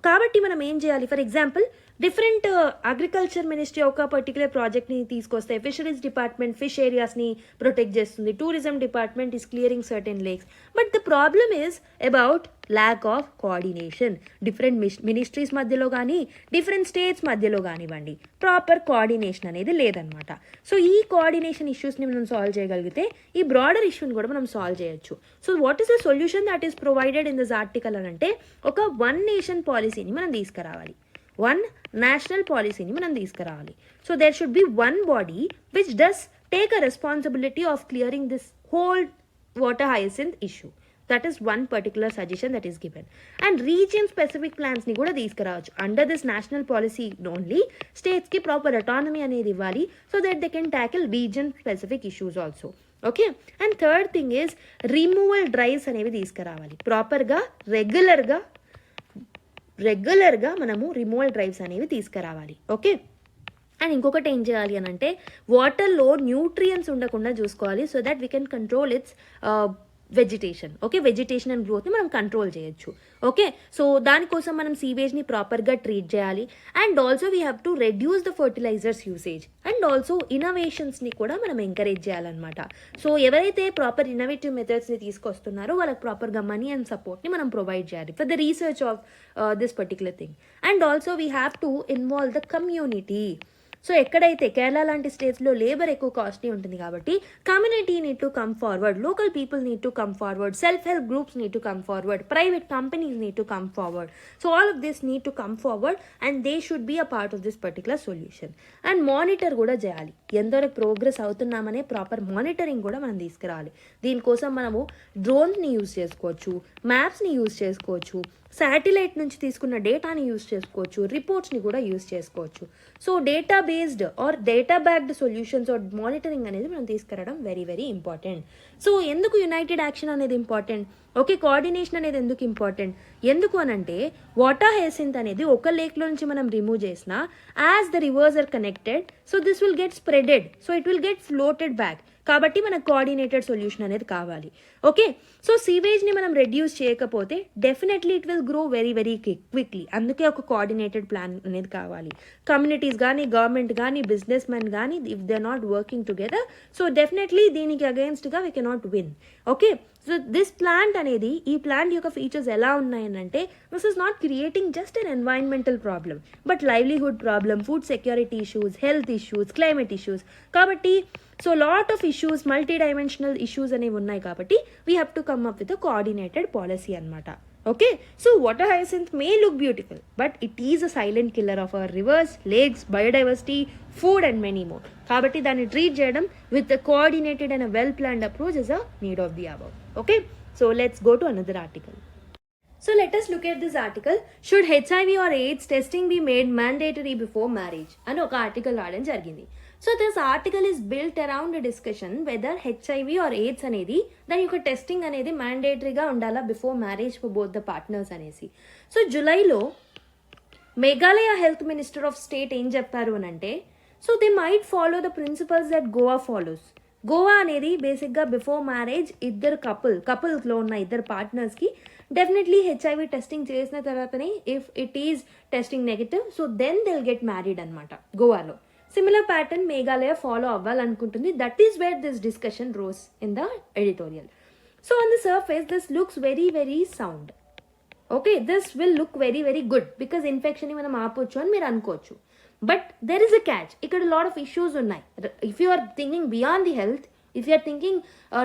కాబట్టి మనం ఏం చేయాలి? For example different agriculture ministry ఒక పర్టికులర్ ప్రాజెక్ట్ని తీసుకొస్తే ఫిషరీస్ డిపార్ట్మెంట్ ఫిష్ ఏరియాస్ని ప్రొటెక్ట్ చేస్తుంది, tourism department is clearing certain lakes. But the problem is about lack of coordination. Different ministries మధ్యలో కానీ డిఫరెంట్ స్టేట్స్ మధ్యలో కానివ్వండి ప్రాపర్ కోఆర్డినేషన్ అనేది లేదనమాట. సో ఈ కోఆర్డినేషన్ ఇష్యూస్ని మనం సాల్వ్ చేయగలిగితే ఈ బ్రాడర్ ఇష్యూని కూడా మనం సాల్వ్ చేయొచ్చు. So what is the solution that is provided in this article అని అంటే ఒక వన్ నేషన్ పాలసీని మనం తీసుకురావాలి, వన్ నేషనల్ పాలసీని మనం తీసుకురావాలి. So there should be one body which does take a responsibility of clearing this whole water hyacinth issue. That is one particular suggestion that is given. And region specific plans ni kuda తీసుకురావచ్చు. Under this national policy only states ki proper autonomy అనేది ఇవ్వాలి so that they can tackle region specific issues also. Okay, and third thing is removal drives అనేవి తీసుకురావాలి. ప్రాపర్గా రెగ్యులర్గా మనము రిమూవల్ డ్రైవ్స్ అనేవి తీసుకురావాలి. ఓకే, అండ్ ఇంకొకటి ఏం చేయాలి అని అంటే వాటర్లో న్యూట్రియన్స్ ఉండకుండా చూసుకోవాలి so that we can control its vegetation. Okay, vegetation and గ్రోత్ని మనం కంట్రోల్ చేయొచ్చు. ఓకే, సో దానికోసం మనం సీవేజ్ని ప్రాపర్గా ట్రీట్ చేయాలి. And also we have to reduce the fertilisers usage and also ఇన్నోవేషన్స్ని కూడా మనం ఎంకరేజ్ చేయాలన్నమాట. సో ఎవరైతే ప్రాపర్ ఇన్నోవేటివ్ మెథడ్స్ని తీసుకొస్తున్నారో వాళ్ళకి ప్రాపర్గా మనీ అండ్ సపోర్ట్ని మనం ప్రొవైడ్ చేయాలి for the research of this particular thing. And also we have to involve the community. So ఎక్కడైతే కేరళ లాంటి స్టేట్స్లో లేబర్ ఎక్కువ కాస్ట్లీ ఉంటుంది కాబట్టి community need to come forward, local people need to come forward, self help groups need to come forward, private companies need to come forward. So all of this need to come forward and they should be a part of this particular solution. And monitor కూడా చేయాలి, ఎంతవరకు ప్రోగ్రెస్ అవుతున్నామనే ప్రాపర్ మానిటరింగ్ కూడా మనం తీసుకురావాలి. దీనికోసం మనము డ్రోన్ని యూజ్ చేసుకోవచ్చు, మ్యాప్స్ని యూజ్ చేసుకోవచ్చు, శాటిలైట్ నుంచి తీసుకున్న డేటాని యూజ్ చేసుకోవచ్చు, రిపోర్ట్స్ని కూడా యూజ్ చేసుకోవచ్చు. So data based or data backed solutions or monitoring అనేది మనం తీసుకురావడం వెరీ వెరీ ఇంపార్టెంట్. సో ఎందుకు యునైటెడ్ యాక్షన్ అనేది ఇంపార్టెంట్, ఓకే, కోఆర్డినేషన్ అనేది ఎందుకు ఇంపార్టెంట్, ఎందుకు అనంటే వాటర్ హైసింత్ అనేది ఒక లేక్లో నుంచి మనం రిమూవ్ చేసినా as the rivers are connected, so this will get spreaded, so it will get floated back. కాబట్టి మనకు కోఆర్డినేటెడ్ సొల్యూషన్ అనేది కావాలి. ఓకే, సో సీవేజ్ని మనం రెడ్యూస్ చేయకపోతే definitely it will grow very very quickly. అందుకే ఒక కోఆర్డినేటెడ్ ప్లాన్ అనేది కావాలి. కమ్యూనిటీస్ కానీ, గవర్నమెంట్ కానీ, బిజినెస్ మెన్ కానీ, if they are not working together, so definitely దీనికి అగెయిన్స్ట్గా we cannot win. Okay, so this plant అనేది, ఈ ప్లాంట్ యొక్క ఫీచర్స్ ఎలా ఉన్నాయనంటే this is not creating just an environmental problem but livelihood problem, food security issues, health issues, climate issues. కాబట్టి so lot of issues, multi dimensional issues అనేవి ఉన్నాయి కాబట్టి we have to come up with a coordinated policy అనమాట. Okay, so water hyacinth may look beautiful but it is a silent killer of our reverse, lakes, biodiversity, food and many more. కాబట్టి దాన్ని ట్రీట్ చేయడం with a coordinated and a well planned approach is a need of the above. Okay, so let's go to another article. So let us look at this article. Should HIV or AIDS testing be made mandatory before marriage? And oka article raadam jarigindi. So this article is built around a discussion whether HIV or AIDS anedi dani oka testing anedi mandatory ga undala before marriage for both the partners anesi. So July lo Meghalaya health minister of state em chepparu anante, so they might follow the principles that Goa follows. Goa అనేది బేసిక్గా బిఫోర్ మ్యారేజ్ ఇద్దరు కపుల్స్లో ఉన్న ఇద్దరు పార్ట్నర్స్కి డెఫినెట్లీ హెచ్ఐవి టెస్టింగ్ చేసిన తర్వాతనే if it is testing negative, so then they will get married అనమాట గోవాలో. సిమిలర్ ప్యాటర్న్ మేఘాలయ ఫాలో అవ్వాలనుకుంటుంది. That is where this discussion rose in the editorial. So on the surface this looks very very sound. Okay, this will look very very good because ఇన్ఫెక్షన్ని మనం ఆపొచ్చు అని మీరు అనుకోవచ్చు. But there is a catch. ఇక్కడ lot of issues ఉన్నాయి. If you are thinking beyond the health, if you are thinking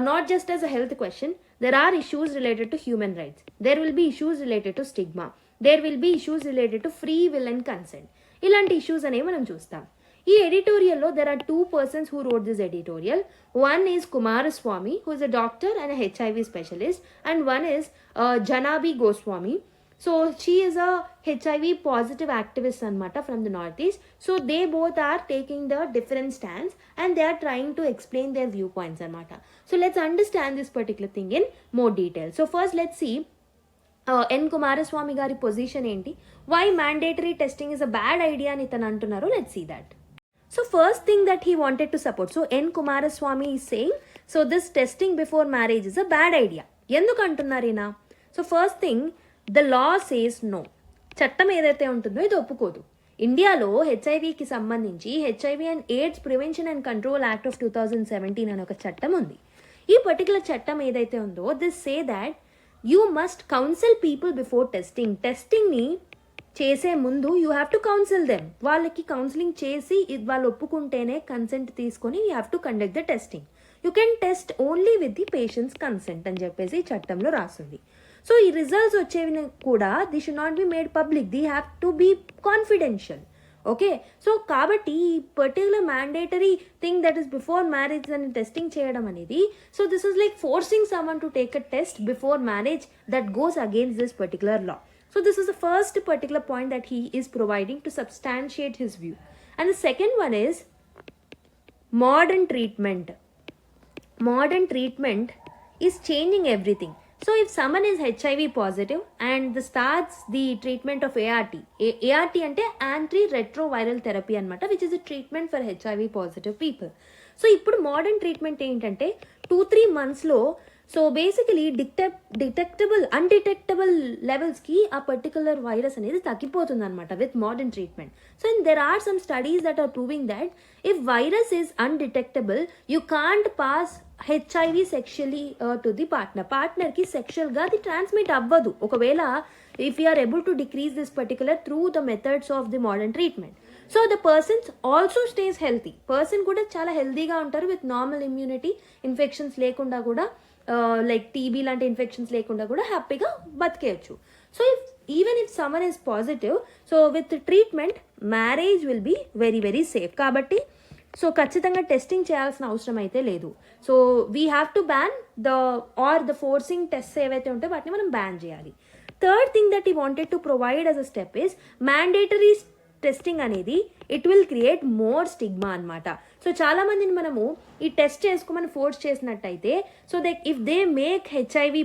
not just as a health question, there are issues related to human rights. There will be issues related to stigma. There will be issues related to free will and consent. ఇలాంటి issues అనేవి మనం చూస్తాం. ఈ ఎడిటోరియల్లో there are two persons who wrote this editorial. One is Kumaraswamy, who is a doctor and a HIV specialist, and one is Janabi Goswami. So she is a HIV positive activist anamata from the northeast. So they both are taking the different stance and they are trying to explain their viewpoints anamata. So let's understand this particular thing in more detail. So first let's see N Kumaraswamy gari position enti, why mandatory testing is a bad idea ani tanu antunnaru. Let's see that. So first thing that he wanted to support, so N Kumaraswamy is saying, so this testing before marriage is a bad idea. Enduku antunnarina? So first thing, the law says no. చట్టం ఏదైతే ఉంటుందో ఇది ఒప్పుకోదు. ఇండియాలో హెచ్ఐవికి సంబంధించి HIV and AIDS prevention and control act of 2017 అనే ఒక చట్టం ఉంది. ఈ పర్టికులర్ చట్టం ఏదైతే ఉందో this say that you must counsel people before testing. టెస్టింగ్ని చేసే ముందు you have to counsel them. వాళ్ళకి కౌన్సిలింగ్ చేసి వాళ్ళు ఒప్పుకుంటేనే కన్సెంట్ తీసుకొని you have to conduct the testing. You can test only with the patients consent అని చెప్పేసి చట్టంలో రాస్తుంది. సో ఈ రిజల్ట్స్ వచ్చేవి కూడా they should not be made public, they have to be confidential. Okay, so కాబట్టి ఈ particular mandatory thing that is before marriage అని టెస్టింగ్ చేయడం అనేది, so this is like forcing someone to take a test before marriage that goes against this particular law. So this is the first particular point that he is providing to substantiate his view. And the second one is modern treatment. Modern treatment is changing everything. So if someone is HIV positive and starts the treatment of ART, ART ante antiretroviral therapy anamata, which is a treatment for HIV positive people. So ippudu modern treatment entante 2-3 months lo, so basically undetectable లెవెల్స్కి ఆ పర్టికులర్ వైరస్ అనేది తగ్గిపోతుంది అనమాట with modern treatment. So there are some studies that are proving that if virus is undetectable you can't pass HIV sexually to the పార్ట్నర్కి సెక్షువల్గా అది ట్రాన్స్మిట్ అవ్వదు ఒకవేళ if you are able to decrease this particular through the methods of the modern treatment. So the persons also stays healthy, person కూడా చాలా హెల్తీగా ఉంటారు విత్ నార్మల్ ఇమ్యూనిటీ, ఇన్ఫెక్షన్స్ లేకుండా కూడా లైక్ టీబీ లాంటి ఇన్ఫెక్షన్స్ లేకుండా కూడా హ్యాపీగా బతికేయచ్చు. So even if someone is positive, so with treatment marriage will be very very safe. కాబట్టి సో ఖచ్చితంగా టెస్టింగ్ చేయాల్సిన అవసరం అయితే లేదు. So we have to ban the forcing test ఏవైతే ఉంటాయో వాటిని మనం బ్యాన్ చేయాలి. థర్డ్ థింగ్ దట్ ఈ wanted to provide as a step is mandatory testing అనేది it will create more stigma అనమాట. సో చాలా మందిని మనము ఈ టెస్ట్ చేసుకోమని ఫోర్స్ చేసినట్టయితే so if they make HIV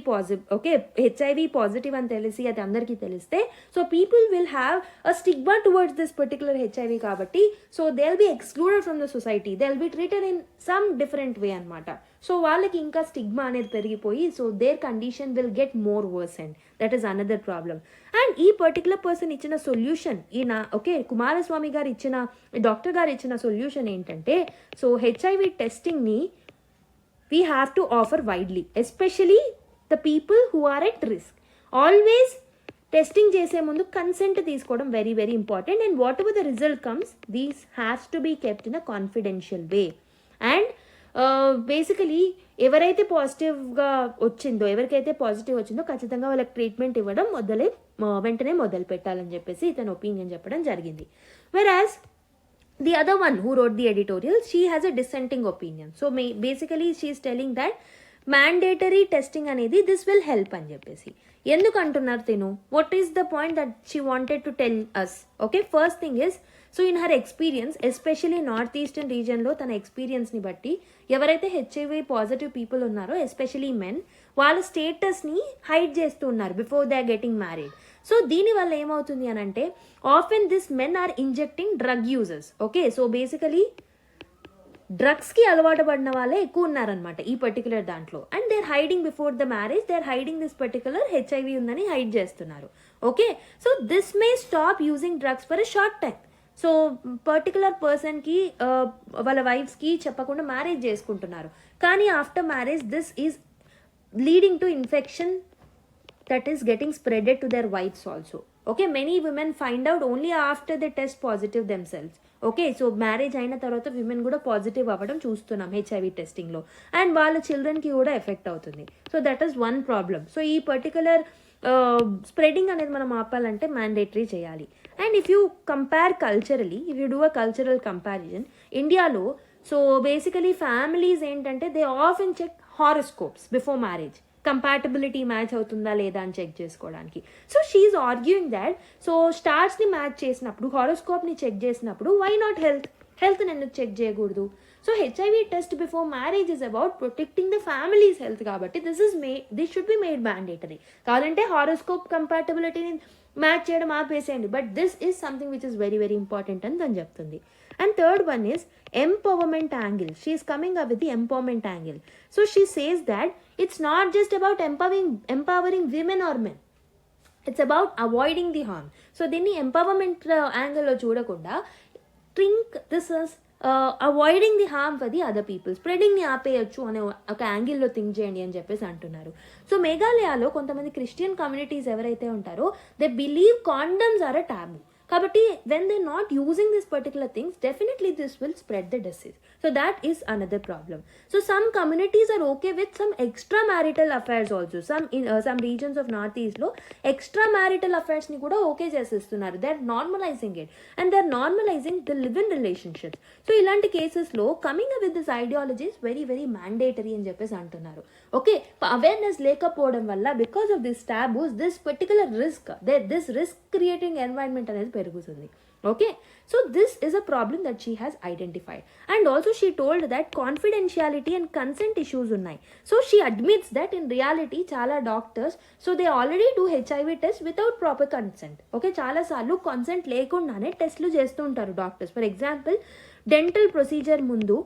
positive అని తెలిసి అది అందరికీ తెలిస్తే so people will have a stigma towards this particular HIV. కాబట్టి so they will be excluded from the society, they will be treated in some different way అనమాట. సో వాళ్ళకి ఇంకా స్టిగ్మా అనేది పెరిగిపోయి so their condition will get more worse and that is another problem. And ఈ పర్టికులర్ పర్సన్ ఇచ్చిన సొల్యూషన్ కుమారస్వామి గారు డాక్టర్ గారు ఇచ్చిన సొల్యూషన్ ఏంటంటే సో హెచ్ఐవి టెస్టింగ్ని we have to offer widely, especially the people who are at risk. Always testing చేసే ముందు కన్సెంట్ తీసుకోవడం very very important. And whatever the result comes this has to be kept in a confidential way. And basically ఎవరైతే ఎవరికైతే పాజిటివ్ వచ్చిందో ఖచ్చితంగా వాళ్ళకి ట్రీట్మెంట్ ఇవ్వడం వెంటనే మొదలు పెట్టాలని చెప్పేసి ఇతను ఒపీనియన్ చెప్పడం జరిగింది. వెరాజ్ the other one who wrote the editorial, she has a dissenting opinion. So basically she is telling that mandatory testing అనేది this will help అని చెప్పేసి. ఎందుకు అంటున్నారు తిను? What is the point that she wanted to tell us? Okay, first thing is so in her experience especially north eastern రీజియన్లో తన ఎక్స్పీరియన్స్ని బట్టి ఎవరైతే హెచ్ఐవి పాజిటివ్ పీపుల్ ఉన్నారో ఎస్పెషలీ మెన్ వాళ్ళ స్టేటస్ని హైడ్ చేస్తూ ఉన్నారు before they are getting married. So దీనివల్ల ఏమవుతుంది అని అంటే often this men are injecting drug users. Okay, so basically డ్రగ్స్కి అలవాటు పడిన వాళ్ళే ఎక్కువ ఉన్నారనమాట ఈ పర్టికులర్ దాంట్లో. And they are hiding before the marriage, they are hiding this particular HIV ఉందని హైడ్ చేస్తున్నారు. Okay, so this may stop using drugs for a short time. So particular పర్సన్కి వాళ్ళ వైఫ్స్కి చెప్పకుండా మ్యారేజ్ చేసుకుంటున్నారు, కానీ after marriage this is leading to infection that is getting spreaded to their wives also. Okay, many women find out only after they test positive themselves. Okay, so marriage అయిన తర్వాత విమెన్ కూడా పాజిటివ్ అవ్వడం చూస్తున్నాం హెచ్ఐవి టెస్టింగ్లో, అండ్ వాళ్ళ చిల్డ్రన్కి కూడా ఎఫెక్ట్ అవుతుంది. So that is one problem. So ఈ పర్టికులర్ స్ప్రెడింగ్ అనేది మనం ఆపాలంటే మ్యాండేటరీ చేయాలి. And if you compare culturally, if you do a cultural comparison ఇండియాలో, సో బేసికలీ ఫ్యామిలీస్ ఏంటంటే they often check horoscopes before marriage, compatibility match అవుతుందా లేదా అని చెక్ చేసుకోవడానికి. So she's arguing that so స్టార్స్ని మ్యాచ్ చేసినప్పుడు, హారోస్కోప్ని చెక్ చేసినప్పుడు వై నాట్ హెల్త్ని ఎందుకు చెక్ చేయకూడదు? So HIV test before marriage is about protecting the family's health కాబట్టి this should be made mandatory. కావాలంటే హారోస్కోప్ కంపాటబిలిటీని మ్యాచ్ చేయడం ఆపేసేయండి, but this is something which is very very important అని తను చెప్తుంది. And third one is empowerment angle. She is coming up with the empowerment angle. So she says that it's not just about empowering women or men. It's about avoiding the harm. So దీన్ని empowerment angle లో చూడకుండా think this is avoiding the harm for the other people, స్ప్రెడింగ్ని ఆపేయచ్చు అనే ఒక యాంగిల్లో థింక్ చేయండి అని చెప్పేసి అంటున్నారు. సో మేఘాలయలో కొంతమంది క్రిస్టియన్ కమ్యూనిటీస్ ఎవరైతే ఉంటారో they believe condoms are a taboo. కాబట్టి when they're not using these particular things, definitely this will spread the disease. So that is another problem. So some communities are okay with some extramarital affairs also. Some regions of northeast lo extramarital affairs ni kuda okay చేసేస్తున్నారు. They're normalizing it and they're normalizing the live-in relationships. So ఇలాంటి cases లో coming up with this ideology is very very mandatory అని చెప్పేసి అంటున్నారు. Okay, awareness లేకపోవడం వల్ల because of this taboos, this particular risk, this risk creating environment అనేది పెరుగుతుంది. Okay, so this is a problem that she has identified. And also she told that confidentiality and consent issues ఉన్నాయి. So she admits that in reality చాలా doctors so they already do HIV test without proper consent. Okay, చాలా సార్లు కన్సెంట్ లేకుండానే టెస్ట్లు చేస్తూ ఉంటారు doctors. For example dental procedure ముందు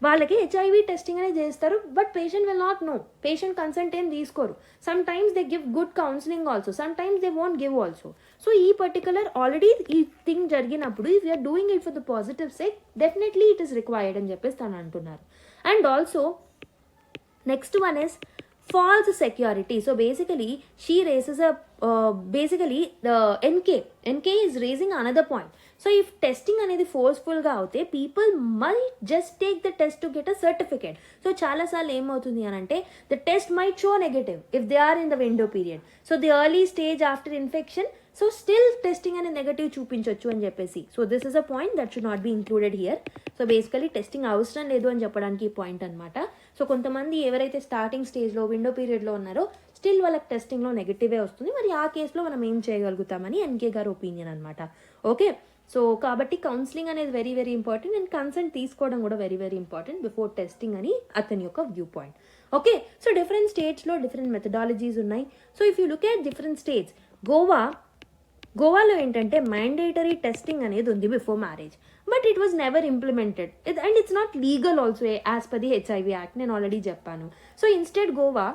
వాళ్ళకి హెచ్ఐవి టెస్టింగ్ అనేది చేస్తారు, but patient will not know, patient consent ఏం తీసుకోరు. Sometimes they give good counselling also, sometimes they won't give also. So ఈ పర్టికులర్ ఆల్రెడీ ఈ థింగ్ జరిగినప్పుడు if you're doing it for the positive sake definitely it is required అని చెప్పేసి తను అంటున్నారు. And also Next one is false security. So basically she raises a basically the NK is raising another point. So if testing అనేది ఫోర్స్ఫుల్గా అవుతే people might just take the test to get a certificate. So చాలాసార్లు ఏమవుతుంది అని అంటే the test might show negative if they are in the window period. So the early stage after infection, so still testing అనేది నెగటివ్ చూపించవచ్చు అని చెప్పేసి. So this is a point that should not be included here. So basically testing అవసరం లేదు అని చెప్పడానికి ఈ పాయింట్ అనమాట. సో కొంతమంది ఎవరైతే స్టార్టింగ్ స్టేజ్లో విండో పీరియడ్లో ఉన్నారో స్టిల్ వాళ్ళకి టెస్టింగ్లో నెగటివే వస్తుంది. మరి ఆ కేసులో మనం ఏం చేయగలుగుతామని ఎన్కే గారు ఒపీనియన్ అనమాట. ఓకే, సో కాబట్టి కౌన్సిలింగ్ అనేది very very important and consent తీసుకోవడం కూడా very very important before testing అని అతని యొక్క view point. Okay, so different స్టేట్స్లో డిఫరెంట్ మెథడాలజీస్ ఉన్నాయి. So if you look at different states, గోవాలో ఏంటంటే మ్యాండేటరీ టెస్టింగ్ అనేది ఉంది before marriage, but it was never implemented and it's not legal also as per the HIV act. నేను ఆల్రెడీ చెప్పాను. So instead Goa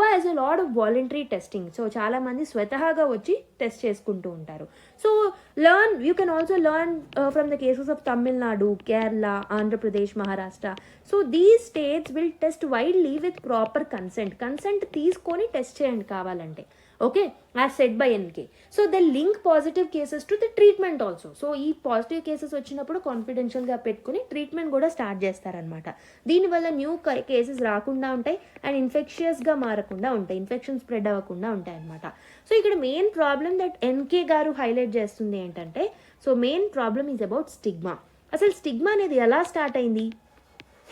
has a lot of voluntary testing. So చాలా మంది స్వతహాగా వచ్చి టెస్ట్ చేసుకుంటూ ఉంటారు. So you can also learn from the cases of Tamil Nadu, Kerala, Andhra Pradesh, Maharashtra. So these states will test widely with proper consent తీసుకొని టెస్ట్ చేయండి కావాలంటే. Okay, as said by NK. So they link positive cases to the treatment also. So ఈ పాజిటివ్ కేసెస్ వచ్చినప్పుడు కాన్ఫిడెన్షియల్గా పెట్టుకుని ట్రీట్మెంట్ కూడా స్టార్ట్ చేస్తారనమాట. దీనివల్ల న్యూ కేసెస్ రాకుండా ఉంటాయి అండ్ ఇన్ఫెక్షియస్గా మారకుండా ఉంటాయి, ఇన్ఫెక్షన్ స్ప్రెడ్ అవ్వకుండా ఉంటాయి అనమాట. సో ఇక్కడ మెయిన్ ప్రాబ్లమ్ దట్ ఎన్కే గారు హైలైట్ చేస్తుంది ఏంటంటే, so main problem is about stigma. అసలు స్టిగ్మా అనేది ఎలా స్టార్ట్ అయింది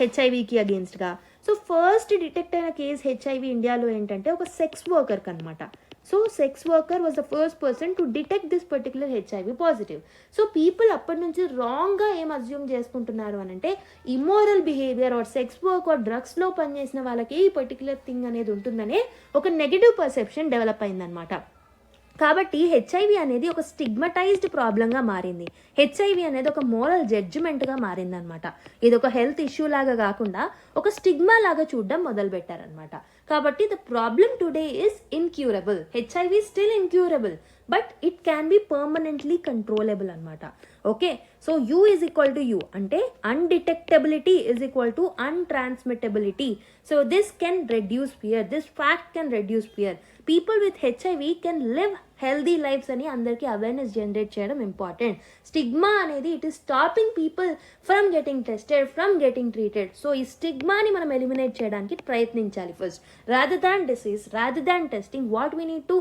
హెచ్ఐవికి అగేన్స్ట్గా? సో ఫస్ట్ డిటెక్ట్ అయిన కేసు హెచ్ఐవి ఇండియాలో ఏంటంటే ఒక సెక్స్ వర్కర్కి అనమాట. So sex worker was the first person to detect this particular HIV positive. So people అప్పటి నుంచి రాంగ్గా ఏం అజ్యూమ్ చేసుకుంటున్నారు అని అంటే immoral behaviour or sex work or డ్రగ్స్లో పనిచేసిన వాళ్ళకి ఈ పర్టికులర్ థింగ్ అనేది ఉంటుందనే ఒక నెగిటివ్ పర్సెప్షన్ డెవలప్ అయిందనమాట. కాబట్టి హెచ్ఐవి అనేది ఒక స్టిగ్మటైజ్డ్ ప్రాబ్లంగా మారింది. హెచ్ఐవి అనేది ఒక మోరల్ జడ్జిమెంట్గా మారిందనమాట. ఇది ఒక హెల్త్ ఇష్యూ లాగా కాకుండా ఒక స్టిగ్మా లాగా చూడడం మొదలుపెట్టారనమాట. కాబట్టి the problem today is incurable. HIV still incurable, but it can be permanently controllable అనమాట. Okay, so U is equal to U అంటే undetectability is equal to untransmittability. So this can reduce fear, this fact can reduce fear. People with HIV can live healthy lives అని అందరికీ అవేర్నెస్ జనరేట్ చేయడం ఇంపార్టెంట్. స్టిగ్మా అనేది it is stopping people from getting tested, from getting treated. So ఈ స్టిగ్మాని మనం ఎలిమినేట్ చేయడానికి ప్రయత్నించాలి first. Rather than disease, rather than testing, what we need to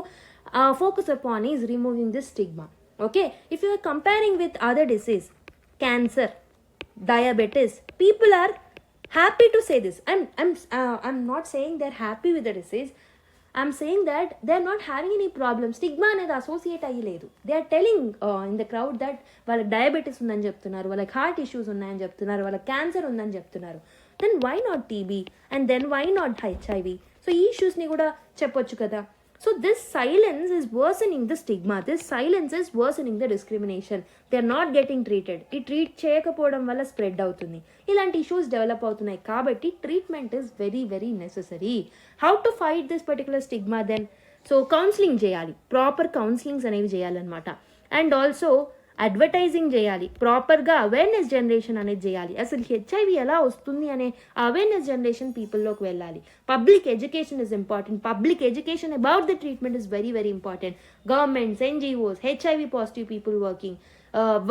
focus upon is removing this stigma. Okay, if you are comparing with other disease, cancer, diabetes, people are happy to say this. I'm not saying they're happy with the disease. I'm saying that they're not having any problem. Stigma అనేది అసోసియేట్ అయ్యలేదు. They are telling in the crowd that వాళ్ళకి డయాబెటీస్ ఉందని చెప్తున్నారు, వాళ్ళకి హార్ట్ ఇష్యూస్ ఉన్నాయని చెప్తున్నారు, వాళ్ళకి క్యాన్సర్ ఉందని చెప్తున్నారు. Then why not TB and then why not HIV? So ఈ ఇష్యూస్ని కూడా చెప్పొచ్చు కదా. So this silence is worsening the stigma. This silence is worsening the discrimination. They are not getting treated. ఈ ట్రీట్ చేయకపోవడం వల్ల స్ప్రెడ్ అవుతుంది, ఇలాంటి ఇష్యూస్ డెవలప్ అవుతున్నాయి. కాబట్టి treatment is very very necessary. How to fight this particular stigma then? So counselling చేయాలి, ప్రాపర్ కౌన్సిలింగ్స్ అనేవి చేయాలన్నమాట. అండ్ ఆల్సో అడ్వర్టైజింగ్ చేయాలి, ప్రాపర్గా అవేర్నెస్ జనరేషన్ అనేది చేయాలి. అసలు హెచ్ఐవి ఎలా వస్తుంది అనే అవేర్నెస్ జనరేషన్ పీపుల్లోకి వెళ్ళాలి. Public education is important. Public education about the treatment is very very important. Governments, NGOs, HIV positive people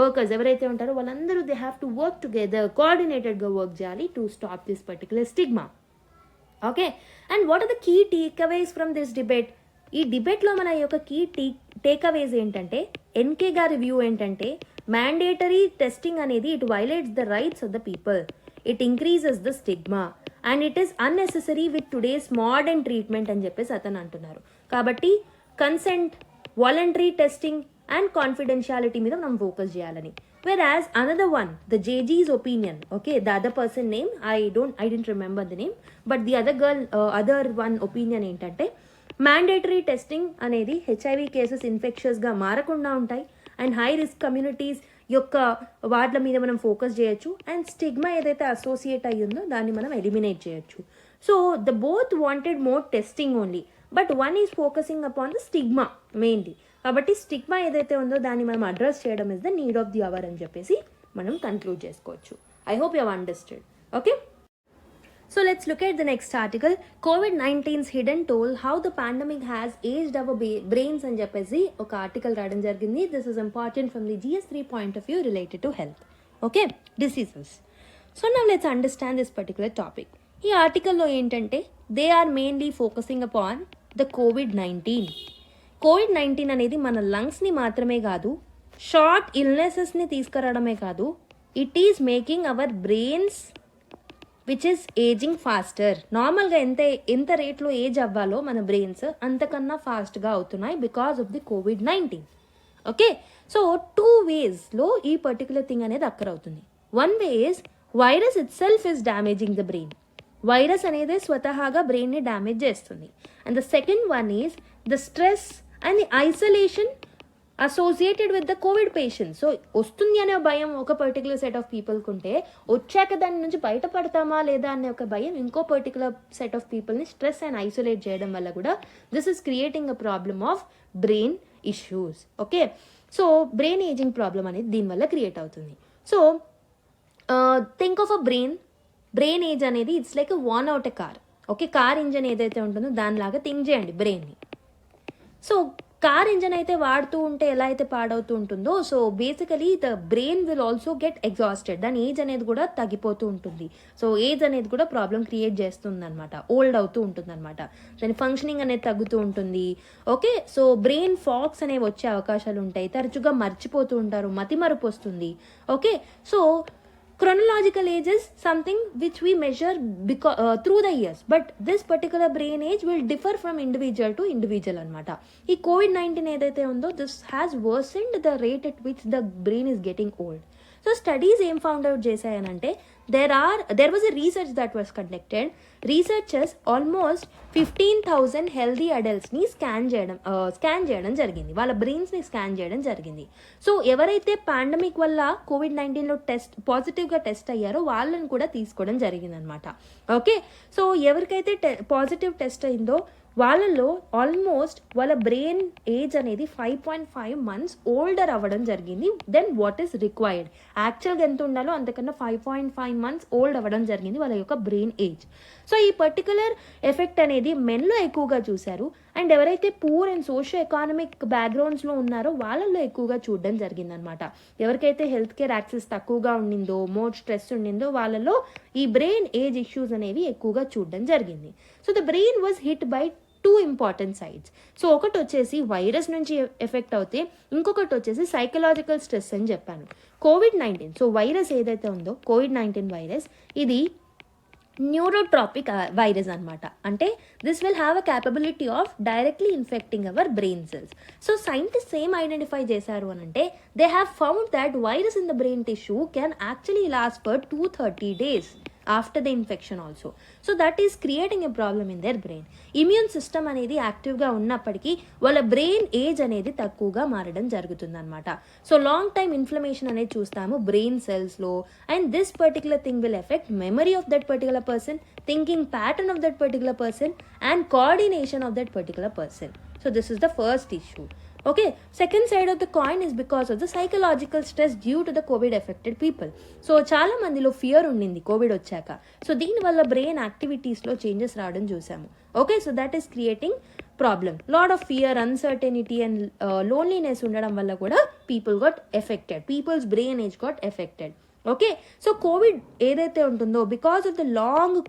workers ఎవరైతే ఉంటారో వాళ్ళందరూ they have to work together, కోఆర్డినేటెడ్గా వర్క్ చేయాలి to stop this particular stigma. Okay, and what are the key takeaways from this debate? ఈ డిబేట్లో మన యొక్క కీ టేక్అవేస్ ఏంటంటే, ఎన్కే గారి వ్యూ ఏంటంటే, మ్యాండేటరీ టెస్టింగ్ అనేది it violates the rights of the people, it increases the stigma and it is unnecessary with today's modern treatment అని చెప్పేసి అతను అంటున్నారు. కాబట్టి consent, voluntary testing and confidentiality మీద మనం ఫోకస్ చేయాలని. Whereas another one, the JG's opinion, okay, the other person name, I didn't remember the name, but the other one opinion ఏంటంటే, మ్యాండేటరీ టెస్టింగ్ అనేది హెచ్ఐవి కేసెస్ ఇన్ఫెక్షియస్గా మారకుండా ఉంటాయి అండ్ హై రిస్క్ కమ్యూనిటీస్ యొక్క వాట్ల మీద మనం ఫోకస్ చేయొచ్చు అండ్ స్టిగ్మా ఏదైతే అసోసియేట్ అయ్యిందో దాన్ని మనం ఎలిమినేట్ చేయొచ్చు. So the both wanted more testing only, but one is focusing upon the stigma mainly. కాబట్టి స్టిగ్మా ఏదైతే ఉందో దాన్ని మనం అడ్రస్ చేయడం is the need of the hour అని చెప్పేసి మనం కన్క్లూడ్ చేసుకోవచ్చు. I hope you have understood. Okay, So let's look at the next article. COVID-19's hidden toll, how the pandemic has aged our brains అని చెప్పేసి ఒక ఆర్టికల్ రాయడం జరిగింది. This is important from the GS3 point of view related to health. Okay, diseases. So now let's understand this particular topic. ఈ ఆర్టికల్లో ఏంటంటే they are mainly focusing upon the కోవిడ్-19 అనేది మన లంగ్స్ని మాత్రమే కాదు, షార్ట్ ఇల్నెసెస్ని తీసుకురావడమే కాదు, it is making our brains which is ageing faster. నార్మల్గా ఎంత రేట్లో ఏజ్ అవ్వాలో మన బ్రెయిన్స్ అంతకన్నా ఫాస్ట్గా అవుతున్నాయి because of the COVID-19. Okay, so 2 వేస్లో ఈ పర్టికులర్ థింగ్ అనేది అక్కర్ అవుతుంది. 1 way is virus it self is damaging the brain. Virus అనేది స్వతహాగా బ్రెయిన్ని డ్యామేజ్ చేస్తుంది. And the second one is the stress and the isolation associated with the Covid patient. So వస్తుంది అనే భయం ఒక పర్టికులర్ సెట్ ఆఫ్ పీపుల్కి ఉంటే, వచ్చాక దాని నుంచి బయటపడతామా లేదా అనే ఒక భయం ఇంకో పర్టికులర్ సెట్ ఆఫ్ పీపుల్ని స్ట్రెస్ అండ్ ఐసోలేట్ చేయడం వల్ల కూడా this is creating a problem of brain issues. Okay, so brain ageing problem అనేది దీనివల్ల క్రియేట్ అవుతుంది. So think of a brain age అనేది it's like worn out a car. Okay, car engine ఏదైతే ఉంటుందో దానిలాగా థింక్ చేయండి బ్రెయిన్ని. సో కార్ ఇంజన్ అయితే వాడుతూ ఉంటే ఎలా అయితే పాడవుతూ ఉంటుందో, so basically the brain will also get exhausted. దాని ఏజ్ అనేది కూడా తగ్గిపోతూ ఉంటుంది. సో ఏజ్ అనేది కూడా ప్రాబ్లం క్రియేట్ చేస్తుంది అనమాట, ఓల్డ్ అవుతూ ఉంటుంది అనమాట. దాని ఫంక్షనింగ్ అనేది తగ్గుతూ ఉంటుంది. ఓకే, సో బ్రెయిన్ ఫాగ్స్ అనేవి వచ్చే అవకాశాలు ఉంటాయి, తరచుగా మర్చిపోతూ ఉంటారు, మతిమరుపు వస్తుంది. Okay, so chronological age is something which we measure through the years, but this particular brain age will differ from individual to individual anamata. Ee COVID-19 edaithe undo, this has worsened the rate at which the brain is getting old. So studies em found out chesayanante there was a research that was conducted. Researchers almost 15,000 healthy adults ni scan చేయడం జరిగింది, వాళ్ళ బ్రెయిన్స్ ని స్కాన్ చేయడం జరిగింది. సో ఎవరైతే పాండమిక్ వల్ల కోవిడ్-19లో పాజిటివ్గా టెస్ట్ అయ్యారో వాళ్ళని కూడా తీసుకోవడం జరిగింది అనమాట. ఓకే, సో ఎవరికైతే పాజిటివ్ టెస్ట్ అయిందో వాళ్ళలో ఆల్మోస్ట్ వాళ్ళ బ్రెయిన్ ఏజ్ అనేది 5.5 months ఓల్డర్ అవ్వడం జరిగింది దెన్ వాట్ ఈస్ రిక్వైర్డ్. యాక్చువల్గా ఎంత ఉండాలో అంతకన్నా 5.5 months ఓల్డ్ అవ్వడం జరిగింది వాళ్ళ యొక్క బ్రెయిన్ ఏజ్. సో ఈ పర్టికులర్ ఎఫెక్ట్ అనేది మెన్లో ఎక్కువగా చూశారు. అండ్ ఎవరైతే పూర్ అండ్ సోషియో ఎకానమిక్ బ్యాక్గ్రౌండ్స్లో ఉన్నారో వాళ్ళల్లో ఎక్కువగా చూడడం జరిగిందనమాట. ఎవరికైతే హెల్త్ కేర్ యాక్సెస్ తక్కువగా ఉండిందో, మోర్ స్ట్రెస్ ఉండిందో వాళ్ళలో ఈ బ్రెయిన్ ఏజ్ ఇష్యూస్ అనేవి ఎక్కువగా చూడడం జరిగింది. So the brain was hit by 2 important sides. So ఒకటి వచ్చేసి వైరస్ నుంచి ఎఫెక్ట్ అవుతే, ఇంకొకటి వచ్చేసి సైకలాజికల్ స్ట్రెస్ అని చెప్పాను. కోవిడ్-19, సో వైరస్ ఏదైతే ఉందో కోవిడ్-19 వైరస్ ఇది న్యూరోట్రాపిక్ వైరస్ అనమాట. అంటే this will have a capability of directly infecting our brain cells. So scientist ఏం ఐడెంటిఫై చేశారు అని అంటే they have found that virus in the brain tissue can actually last for 230 days after the infection also. So that is creating a problem in their brain. Immune system అనేది యాక్టివ్గా ఉన్నప్పటికీ వాళ్ళ బ్రెయిన్ ఏజ్ అనేది తక్కువగా మారడం జరుగుతుందన్నమాట. సో లాంగ్ టైమ్ ఇన్ఫ్లమేషన్ అనేది చూస్తాము బ్రెయిన్ సెల్స్లో. And this particular thing will affect memory of that particular person, thinking pattern of that particular person and coordination of that particular person. So this is the first issue. Okay, second side of the coin is because of the psychological stress due to the COVID affected people. So చాలా మందిలో ఫియర్ ఉండింది కోవిడ్ వచ్చాక. సో దీనివల్ల బ్రెయిన్ యాక్టివిటీస్లో చేంజెస్ రావడం చూసాము. Okay, so that is creating problem. Lot of fear, uncertainty and loneliness ఉండడం వల్ల కూడా people's brain age got affected. Okay, so COVID ఏదైతే ఉంటుందో because of the long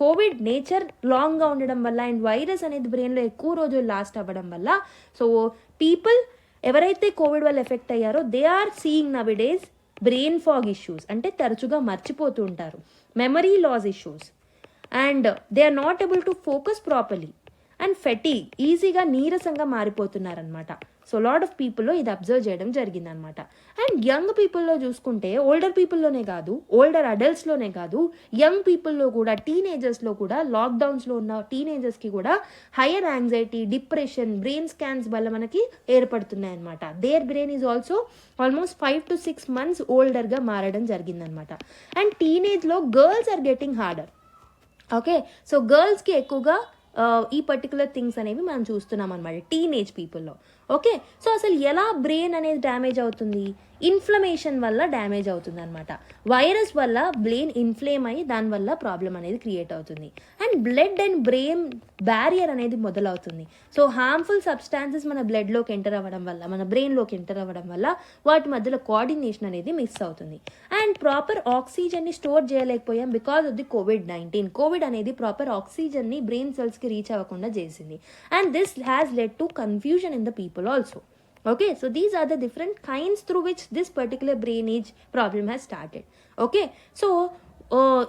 COVID nature లాంగ్గా ఉండడం వల్ల అండ్ వైరస్ అనేది బ్రెయిన్లో ఎక్కువ రోజులు లాస్ట్ అవ్వడం వల్ల, సో పీపుల్ ఎవరైతే కోవిడ్ వల్ల ఎఫెక్ట్ అయ్యారో they are seeing nowadays brain fog issues, అంటే తరచుగా మర్చిపోతూ ఉంటారు, memory loss issues and they are not able to focus properly and fatigue, ఈజీగా నీరసంగా మారిపోతున్నారనమాట. సో లాట్ ఆఫ్ పీపుల్లో ఇది అబ్జర్వ్ చేయడం జరిగిందనమాట. అండ్ యంగ్ పీపుల్లో చూసుకుంటే ఓల్డర్ పీపుల్లోనే కాదు, ఓల్డర్ అడల్ట్స్లోనే కాదు, యంగ్ పీపుల్లో కూడా, టీనేజర్స్లో కూడా, లాక్డౌన్స్లో ఉన్న టీనేజర్స్కి కూడా higher anxiety, depression, brain scans వల్ల మనకి ఏర్పడుతున్నాయి అనమాట. Their brain is also almost 5 to 6 months ఓల్డర్గా మారడం జరిగిందనమాట. అండ్ టీనేజ్లో girls are getting harder. Okay, so గర్ల్స్కి ఎక్కువగా ఈ పర్టికులర్ థింగ్స్ అనేవి మనం చూస్తున్నాం అనమాట టీనేజ్ పీపుల్లో. ఓకే, సో అసలు ఎలా బ్రెయిన్ అనేది డ్యామేజ్ అవుతుంది? ఇన్ఫ్లమేషన్ వల్ల డ్యామేజ్ అవుతుంది అనమాట. వైరస్ వల్ల బ్రెయిన్ ఇన్ఫ్లేమ్ అయ్యి దానివల్ల ప్రాబ్లం అనేది క్రియేట్ అవుతుంది. And blood and brain barrier అనేది మొదలవుతుంది. సో హార్మ్ఫుల్ సబ్స్టాన్సెస్ మన బ్లడ్లోకి ఎంటర్ అవ్వడం వల్ల, మన బ్రెయిన్లోకి ఎంటర్ అవ్వడం వల్ల వాటి మధ్యలో కోఆర్డినేషన్ అనేది మిస్ అవుతుంది. అండ్ ప్రాపర్ ఆక్సిజన్ని స్టోర్ చేయలేకపోయాం బికాస్ ఆఫ్ ది కోవిడ్-19. కోవిడ్ అనేది ప్రాపర్ ఆక్సిజన్ని బ్రెయిన్ సెల్స్కి రీచ్ అవ్వకుండా చేసింది. And this has led to confusion in the people also. Okay, so these are the different kinds through which this particular brain age problem has started. Okay, so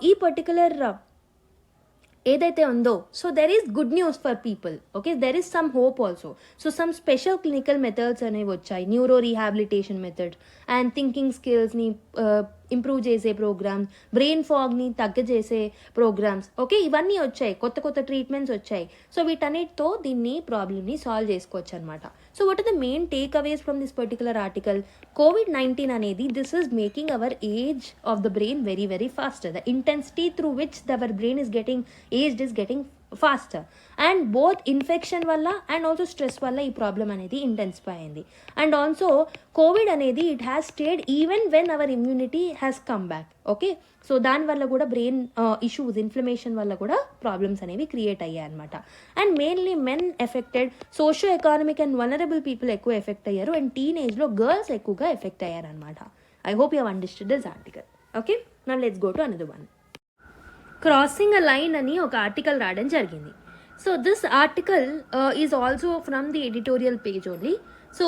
ee particular ఏదైతే ఉందో, so there is good news for people. Okay, there is some hope also. So some special clinical methods అనేవి వచ్చాయి, neuro rehabilitation method and thinking స్కిల్స్ని ఇంప్రూవ్ చేసే ప్రోగ్రామ్స్, బ్రెయిన్ ఫాగ్ని తగ్గజేసే ప్రోగ్రామ్స్. ఓకే, ఇవన్నీ వచ్చాయి, కొత్త కొత్త ట్రీట్మెంట్స్ వచ్చాయి. సో వీటన్నిటితో దీన్ని ప్రాబ్లమ్ని సాల్వ్ చేసుకోవచ్చు అనమాట. So what are the main takeaways from this particular article? కోవిడ్-19 అనేది this is making our age of the brain very very faster. The intensity through which our brain is getting aged is getting faster, and both infection వల్ల అండ్ ఆల్సో స్ట్రెస్ వల్ల ఈ ప్రాబ్లం అనేది ఇంటెన్సిఫై అయింది. అండ్ ఆల్సో కోవిడ్ అనేది it has stayed even when our immunity has come back. Okay, so దానివల్ల కూడా బ్రెయిన్ ఇష్యూస్, ఇన్ఫ్లమేషన్ వల్ల కూడా ప్రాబ్లమ్స్ అనేవి క్రియేట్ అయ్యాయి అనమాట. And mainly men affected, socio economic and vulnerable people ఎక్కువ ఎఫెక్ట్ అయ్యారు, అండ్ టీనేజ్లో గర్ల్స్ ఎక్కువగా ఎఫెక్ట్ అయ్యారు అనమాట. I hope you have understood this article. Okay, now let's go to another one. Crossing a line అని ఒక ఆర్టికల్ రాయడం జరిగింది. So this article is also from the editorial page only. So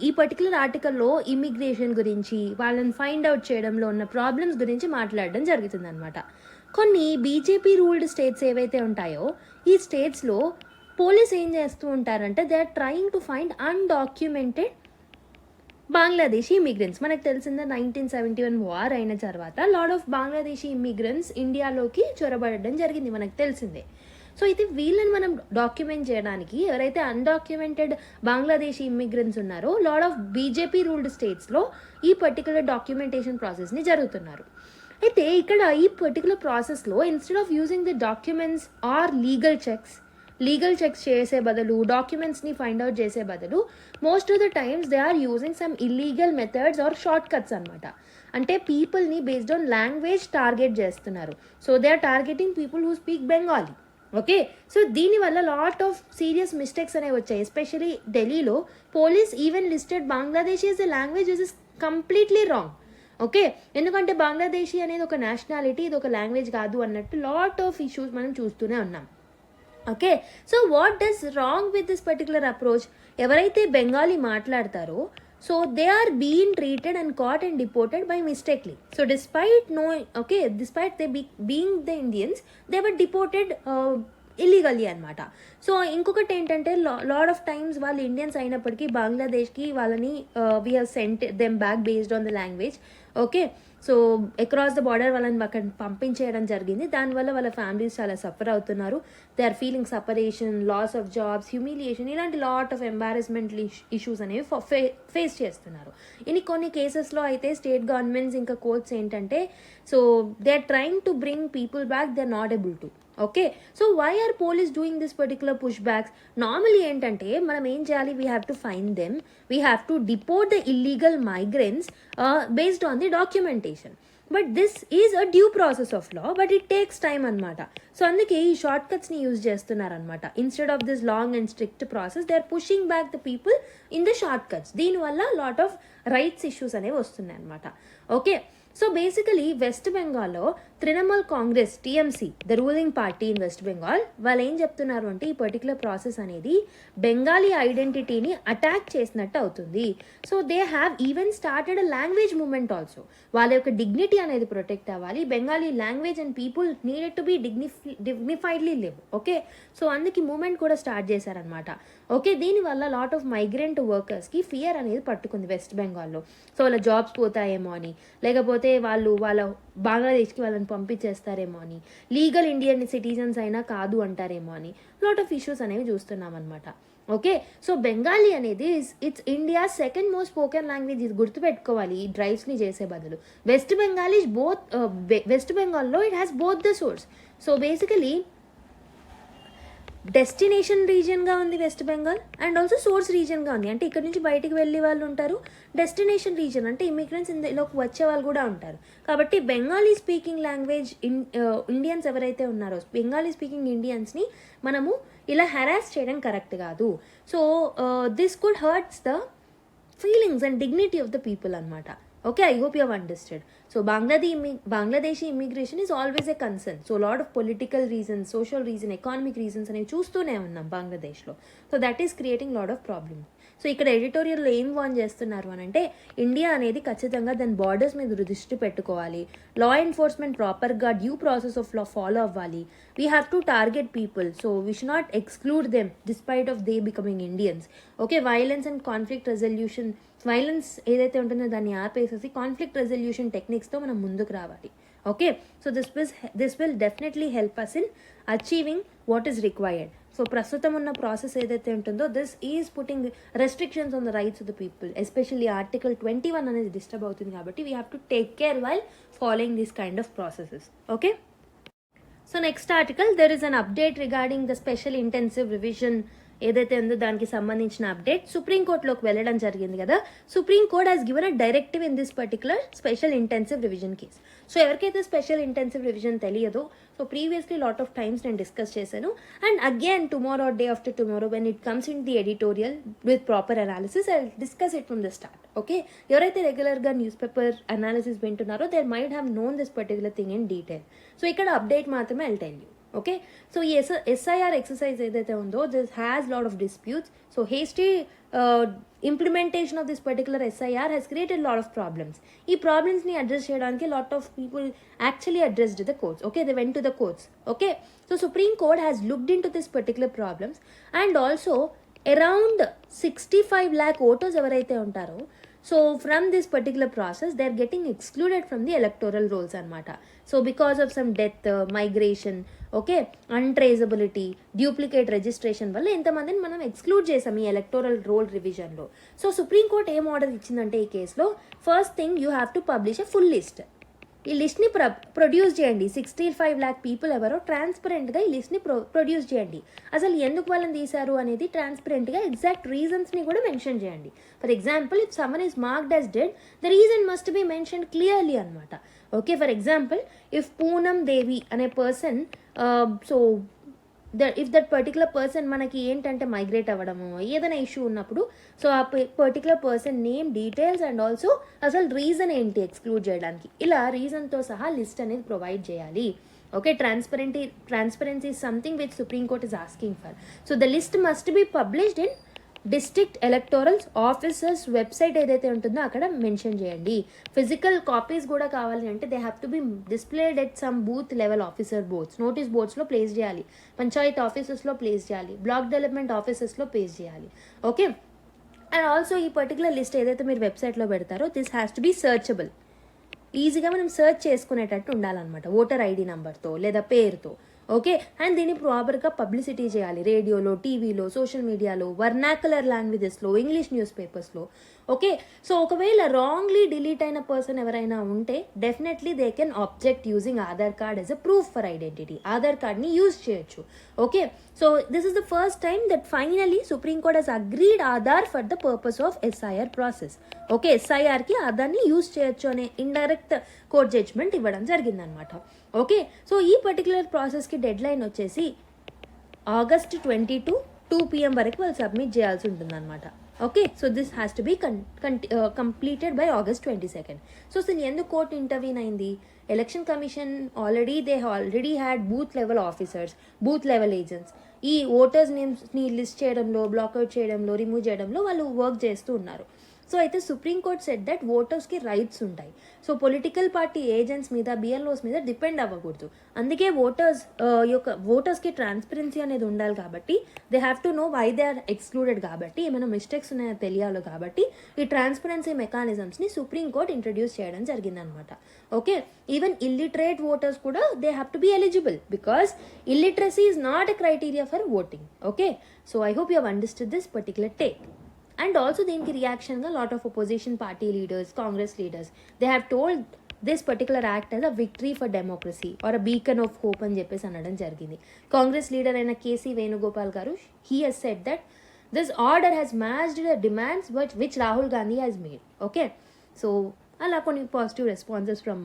ఈ పర్టికులర్ ఆర్టికల్లో ఇమిగ్రేషన్ గురించి, వాళ్ళని ఫైండ్ అవుట్ చేయడంలో ఉన్న ప్రాబ్లమ్స్ గురించి మాట్లాడడం జరుగుతుంది అనమాట. కొన్ని బీజేపీ రూల్డ్ స్టేట్స్ ఏవైతే ఉంటాయో, ఈ స్టేట్స్లో పోలీస్ ఏం చేస్తూ ఉంటారంటే they are trying to find undocumented Bangladeshi immigrants. మనకు తెలిసిందే 1971 వార్ అయిన తర్వాత లాట్ ఆఫ్ బంగ్లాదేశీ ఇమిగ్రెంట్స్ ఇండియాలోకి చొరబడడం జరిగింది, మనకు తెలిసిందే. సో ఇది వీళ్ళని మనం డాక్యుమెంట్ చేయడానికి ఎవరైతే అన్డాక్యుమెంటెడ్ బంగ్లాదేశీ ఇమిగ్రెంట్స్ ఉన్నారో లాట్ ఆఫ్ బీజేపీ రూల్డ్ స్టేట్స్లో ఈ పర్టికులర్ డాక్యుమెంటేషన్ ప్రాసెస్ని జరుగుతున్నారు. అయితే ఇక్కడ ఈ పర్టికులర్ ప్రాసెస్లో instead of using the documents or legal checks చేసే బదులు, డాక్యుమెంట్స్ని ఫైండ్ అవుట్ చేసే బదులు most of the times they are using some illegal methods or shortcuts అనమాట. అంటే పీపుల్ని బేస్డ్ ఆన్ లాంగ్వేజ్ టార్గెట్ చేస్తున్నారు. So they are targeting people who speak Bengali. Okay, so దీనివల్ల లాట్ ఆఫ్ సీరియస్ మిస్టేక్స్ అనేవి వచ్చాయి. ఎస్పెషలీ ఢిల్లీలో police even listed Bangladeshi as a language which is completely wrong. Okay, ఎందుకంటే బంగ్లాదేశీ అనేది ఒక నేషనాలిటీ, ఇది ఒక లాంగ్వేజ్ కాదు అన్నట్టు లాట్ ఆఫ్ ఇష్యూస్ మనం చూస్తూనే ఉన్నాం. Okay, so what does wrong with this particular approach? ఎవరైతే బెంగాలీ మాట్లాడతారో so they are being treated and caught and deported by mistakenly. So despite they being the Indians, they were deported illegally అనమాట. సో ఇంకొకటి ఏంటంటే లాట్ ఆఫ్ టైమ్స్ వాళ్ళు ఇండియన్స్ అయినప్పటికీ బంగ్లాదేశ్కి వాళ్ళని we have sent them back based on the language. Okay, so across the border వాళ్ళని అక్కడ పంపించేయడం జరిగింది. దానివల్ల వాళ్ళ ఫ్యామిలీస్ చాలా సఫర్ అవుతున్నారు. They are feeling separation, loss of jobs, humiliation, ఇలాంటి లాట్ ఆఫ్ ఎంబారస్మెంట్ ఇష్యూస్ అనేవి ఫేస్ చేస్తున్నారు. కొన్ని కేసెస్లో అయితే స్టేట్ గవర్నమెంట్స్ ఇంకా కోర్ట్స్ ఏంటంటే so they are trying to bring people back, they are not able to. Okay, so why are police doing this particular push backs? Normally ఏంటంటే మనం ఏం చేయాలి, we have to find them, we have to deport the illegal migrants based on the documentation. But this is a due process of law, but it takes time అనమాట. సో అందుకే ఈ షార్ట్ కట్స్ని యూజ్ చేస్తున్నారనమాట. Instead of this long and strict process they are pushing back the people in the short cuts. దీనివల్ల లాట్ ఆఫ్ రైట్స్ ఇష్యూస్ అనేవి వస్తున్నాయి అనమాట. ఓకే, సో బేసికలీ వెస్ట్ బెంగాల్లో Trinamool Congress, TMC, the ruling party in West Bengal, వాళ్ళు ఏం చెప్తున్నారు అంటే ఈ పర్టికులర్ ప్రాసెస్ అనేది బెంగాలీ ఐడెంటిటీని అటాక్ చేసినట్టు అవుతుంది. So they have even started a language movement also. వాళ్ళ యొక్క డిగ్నిటీ అనేది ప్రొటెక్ట్ అవ్వాలి. Bengali language and people needed to be dignifiedly live. Okay, so అందుకే మూవ్మెంట్ కూడా స్టార్ట్ చేశారనమాట. ఓకే, దీనివల్ల లాట్ ఆఫ్ మైగ్రెంట్ వర్కర్స్కి ఫియర్ అనేది పట్టుకుంది వెస్ట్ బెంగాల్లో. సో వాళ్ళ జాబ్స్ పోతాయేమో అని, లేకపోతే వాళ్ళ బంగ్లాదేశ్కి వాళ్ళని పంపించేస్తారేమో అని, లీగల్ ఇండియన్ సిటిజన్స్ అయినా కాదు అంటారేమో అని లాట్ ఆఫ్ ఇష్యూస్ అనేవి చూస్తున్నాం అనమాట. ఓకే, సో బెంగాలీ అనేది it's India second most spoken language. ఇది గుర్తుపెట్టుకోవాలి ఈ డ్రైవ్స్ని చేసే బదులు. వెస్ట్ బెంగాల్లో it has both the source. So basically destination రీజియన్గా ఉంది West Bengal, and also source రీజియన్గా ఉంది. అంటే ఇక్కడ నుంచి బయటికి వెళ్ళే వాళ్ళు ఉంటారు, డెస్టినేషన్ రీజియన్ అంటే ఇమిగ్రెంట్స్ ఇందులోకి వచ్చే వాళ్ళు కూడా ఉంటారు. కాబట్టి బెంగాలీ స్పీకింగ్ లాంగ్వేజ్ ఇండియన్స్ ఎవరైతే ఉన్నారో బెంగాలీ స్పీకింగ్ ఇండియన్స్ని మనము ఇలా హెరాస్ చేయడం కరెక్ట్ కాదు. So this could hurts the feelings and dignity of the people అనమాట. Okay, I hope you have understood. So Bangladeshi immigration is always a concern. So a lot of political reasons, social reasons, economic reasons అనేవి చూస్తూనే ఉన్నాం బంగ్లాదేశ్లో. So that is creating lot of problem. So ఇక్కడ ఎడిటోరియల్లో ఏం వార్న్ చేస్తున్నారు అని అంటే, ఇండియా అనేది ఖచ్చితంగా దాని బార్డర్స్ మీద దృష్టి పెట్టుకోవాలి, లా ఎన్ఫోర్స్మెంట్ ప్రాపర్గా due process of law follow అవ్వాలి, we have to target people, so we should not exclude them despite of they becoming Indians. Okay, violence and conflict resolution, violence ఏదైతే ఉంటుందో దాన్ని ఆపేసేసి కాన్ఫ్లిక్ట్ రెజల్యూషన్ టెక్నిక్స్తో మనం ముందుకు రావాలి. Okay, so this will definitely help us in achieving what is required. So ప్రస్తుతం ఉన్న ప్రాసెస్ ఏదైతే ఉంటుందో this is putting restrictions on the rights of the people, especially article 21 అనేది డిస్టర్బ్ అవుతుంది. కాబట్టి we have to take care while following this kind of processes. Okay, so next article, there is an update regarding the special intensive revision ఏదైతే ఉందో దానికి సంబంధించిన అప్డేట్ సుప్రీంకోర్టులోకి వెళ్ళడం జరిగింది కదా. Supreme Court has given a directive in this particular special intensive revision case. So ఎవరికైతే స్పెషల్ ఇంటెన్సివ్ రివిజన్ తెలియదో, so previously lot of times నేను డిస్కస్ చేశాను, and again tomorrow day after tomorrow when it comes in the editorial with proper analysis I discuss it from the start. Okay, ఎవరైతే రెగ్యులర్గా న్యూస్ పేపర్ అనాలిసిస్ వింటున్నారో they might have known this particular thing in detail. So ఇక్కడ అప్డేట్ మాత్రమే I'll tell you. Okay, so ఈ SIR ఎక్సర్సైజ్ ఏదైతే ఉందో this has lot of disputes. So hasty implementation of this particular SIR has created a lot of problems. ఈ ప్రాబ్లమ్స్ని అడ్రస్ చేయడానికి lot of people actually addressed the courts. Okay, they went to the courts. Okay, so supreme Court has looked into this particular problems, and also around 65 lakh voters ఎవరైతే ఉంటారో, so from this particular process they are getting excluded from the electoral rolls అనమాట. So because of some death, migration, okay, untraceability, duplicate registration వల్ల ఎంతమందిని మనం ఎక్స్క్లూడ్ చేసాం ఈ ఎలక్టోరల్ రోల్ రివిజన్లో. సో సుప్రీంకోర్టు ఏం ఆర్డర్ ఇచ్చిందంటే ఈ కేసులో, first thing you have to publish a full list. ఈ లిస్ట్ని ప్రొడ్యూస్ చేయండి. 65 lakh పీపుల్ ఎవరో ట్రాన్స్పరెంట్గా ఈ లిస్ట్ని ప్రొడ్యూస్ చేయండి. అసలు ఎందుకు వాళ్ళని తీశారు అనేది ట్రాన్స్పరెంట్గా ఎగ్జాక్ట్ రీజన్స్ని కూడా మెన్షన్ చేయండి. For example, if someone is marked as dead, the reason must be mention clearly అనమాట. Okay, for example, if Poonam Devi అనే person, so if that particular person మనకి ఏంటంటే మైగ్రేట్ అవ్వడము ఏదైనా ఇష్యూ ఉన్నప్పుడు, సో ఆ particular person name, details, and also అసలు రీజన్ ఏంటి ఎక్స్క్లూడ్ చేయడానికి, ఇలా రీజన్తో సహా లిస్ట్ అనేది ప్రొవైడ్ చేయాలి. Okay, transparency is something which Supreme Court is asking for. So the list must be published in district electoral officers website ఏదైతే ఉంటుందో అక్కడ మెన్షన్ చేయండి. ఫిజికల్ కాపీస్ కూడా కావాలి అంటే they have to be displayed at some booth level officer boards, notice బోర్డ్స్లో ప్లేస్ చేయాలి, పంచాయత్ ఆఫీసెస్లో ప్లేస్ చేయాలి, బ్లాక్ డెవలప్మెంట్ ఆఫీసెస్లో ప్లేస్ చేయాలి. ఓకే, అండ్ ఆల్సో ఈ పర్టికులర్ లిస్ట్ ఏదైతే మీరు వెబ్సైట్లో పెడతారో this has to be searchable. ఈజీగా మనం సర్చ్ చేసుకునేటట్టు ఉండాలన్నమాట, ఓటర్ ఐడి నెంబర్తో లేదా పేరుతో. ఓకే, అండ్ దీన్ని ప్రాపర్గా పబ్లిసిటీ చేయాలి, రేడియోలో, టీవీలో, సోషల్ మీడియాలో, వర్నాకులర్ లాంగ్వేజెస్లో, ఇంగ్లీష్ న్యూస్ పేపర్స్లో. ఓకే, సో ఒకవేళ రాంగ్లీ డిలీట్ అయిన పర్సన్ ఎవరైనా ఉంటే definitely they can object using Aadhaar card as a proof for identity. Aadhaar కార్డ్ని యూజ్ చేయొచ్చు. Okay, so this is the first time that finally Supreme Court has agreed Aadhaar for the purpose of SIR process. Okay, SIRకి ఆధార్ని యూజ్ చేయొచ్చు అనే ఇండైరెక్ట్ కోర్ట్ జడ్జ్మెంట్ ఇవ్వడం జరిగిందనమాట. ఓకే, సో ఈ పర్టికులర్ ప్రాసెస్కి డెడ్ లైన్ వచ్చేసి August 22 2 PM వరకు వాళ్ళు సబ్మిట్ చేయాల్సి ఉంటుందన్నమాట. Okay, so this has to be completed by August 22. So అసలు ఎందుకు కోర్ట్ ఇంటర్వ్యూన్ అయింది? Election commission already had booth level officers, booth level agents ఈ ఓటర్స్ నేమ్స్ని లిస్ట్ చేయడంలో, బ్లాక్అవుట్ చేయడంలో, రిమూవ్ చేయడంలో వాళ్ళు వర్క్ చేస్తూ ఉన్నారు. సో అయితే సుప్రీంకోర్ట్ సెట్ దట్ ఓటర్స్కి రైట్స్ ఉంటాయి. సో పొలిటికల్ పార్టీ ఏజెంట్స్ మీద, BLOs మీద డిపెండ్ అవ్వకూడదు. అందుకే ఓటర్స్కి ట్రాన్స్పరెన్సీ అనేది ఉండాలి. కాబట్టి they have to no why they are excluded. కాబట్టి ఏమైనా మిస్టేక్స్ ఉన్నాయో తెలియాలి. కాబట్టి ఈ ట్రాన్స్పరెన్సీ మెకానిజమ్స్ని సుప్రీంకోర్ట్ ఇంట్రడ్యూస్ చేయడం జరిగిందనమాట. ఓకే, ఈవెన్ ఇల్లిటరేట్ ఓటర్స్ కూడా they have to be eligible because illiteracy is not a criteria for voting. Okay, so I hope you have understood this particular take. And also దీనికి రియాక్షన్గా lot of opposition party leaders, Congress leaders, they have told this particular act as a victory for democracy or a beacon of hope అని చెప్పేసి అనడం జరిగింది. కాంగ్రెస్ లీడర్ అయిన కేసీ వేణుగోపాల్ గారు he Hess said that this order has matched the demands which Rahul Gandhi has made. Okay, so అలా కొన్ని positive responses from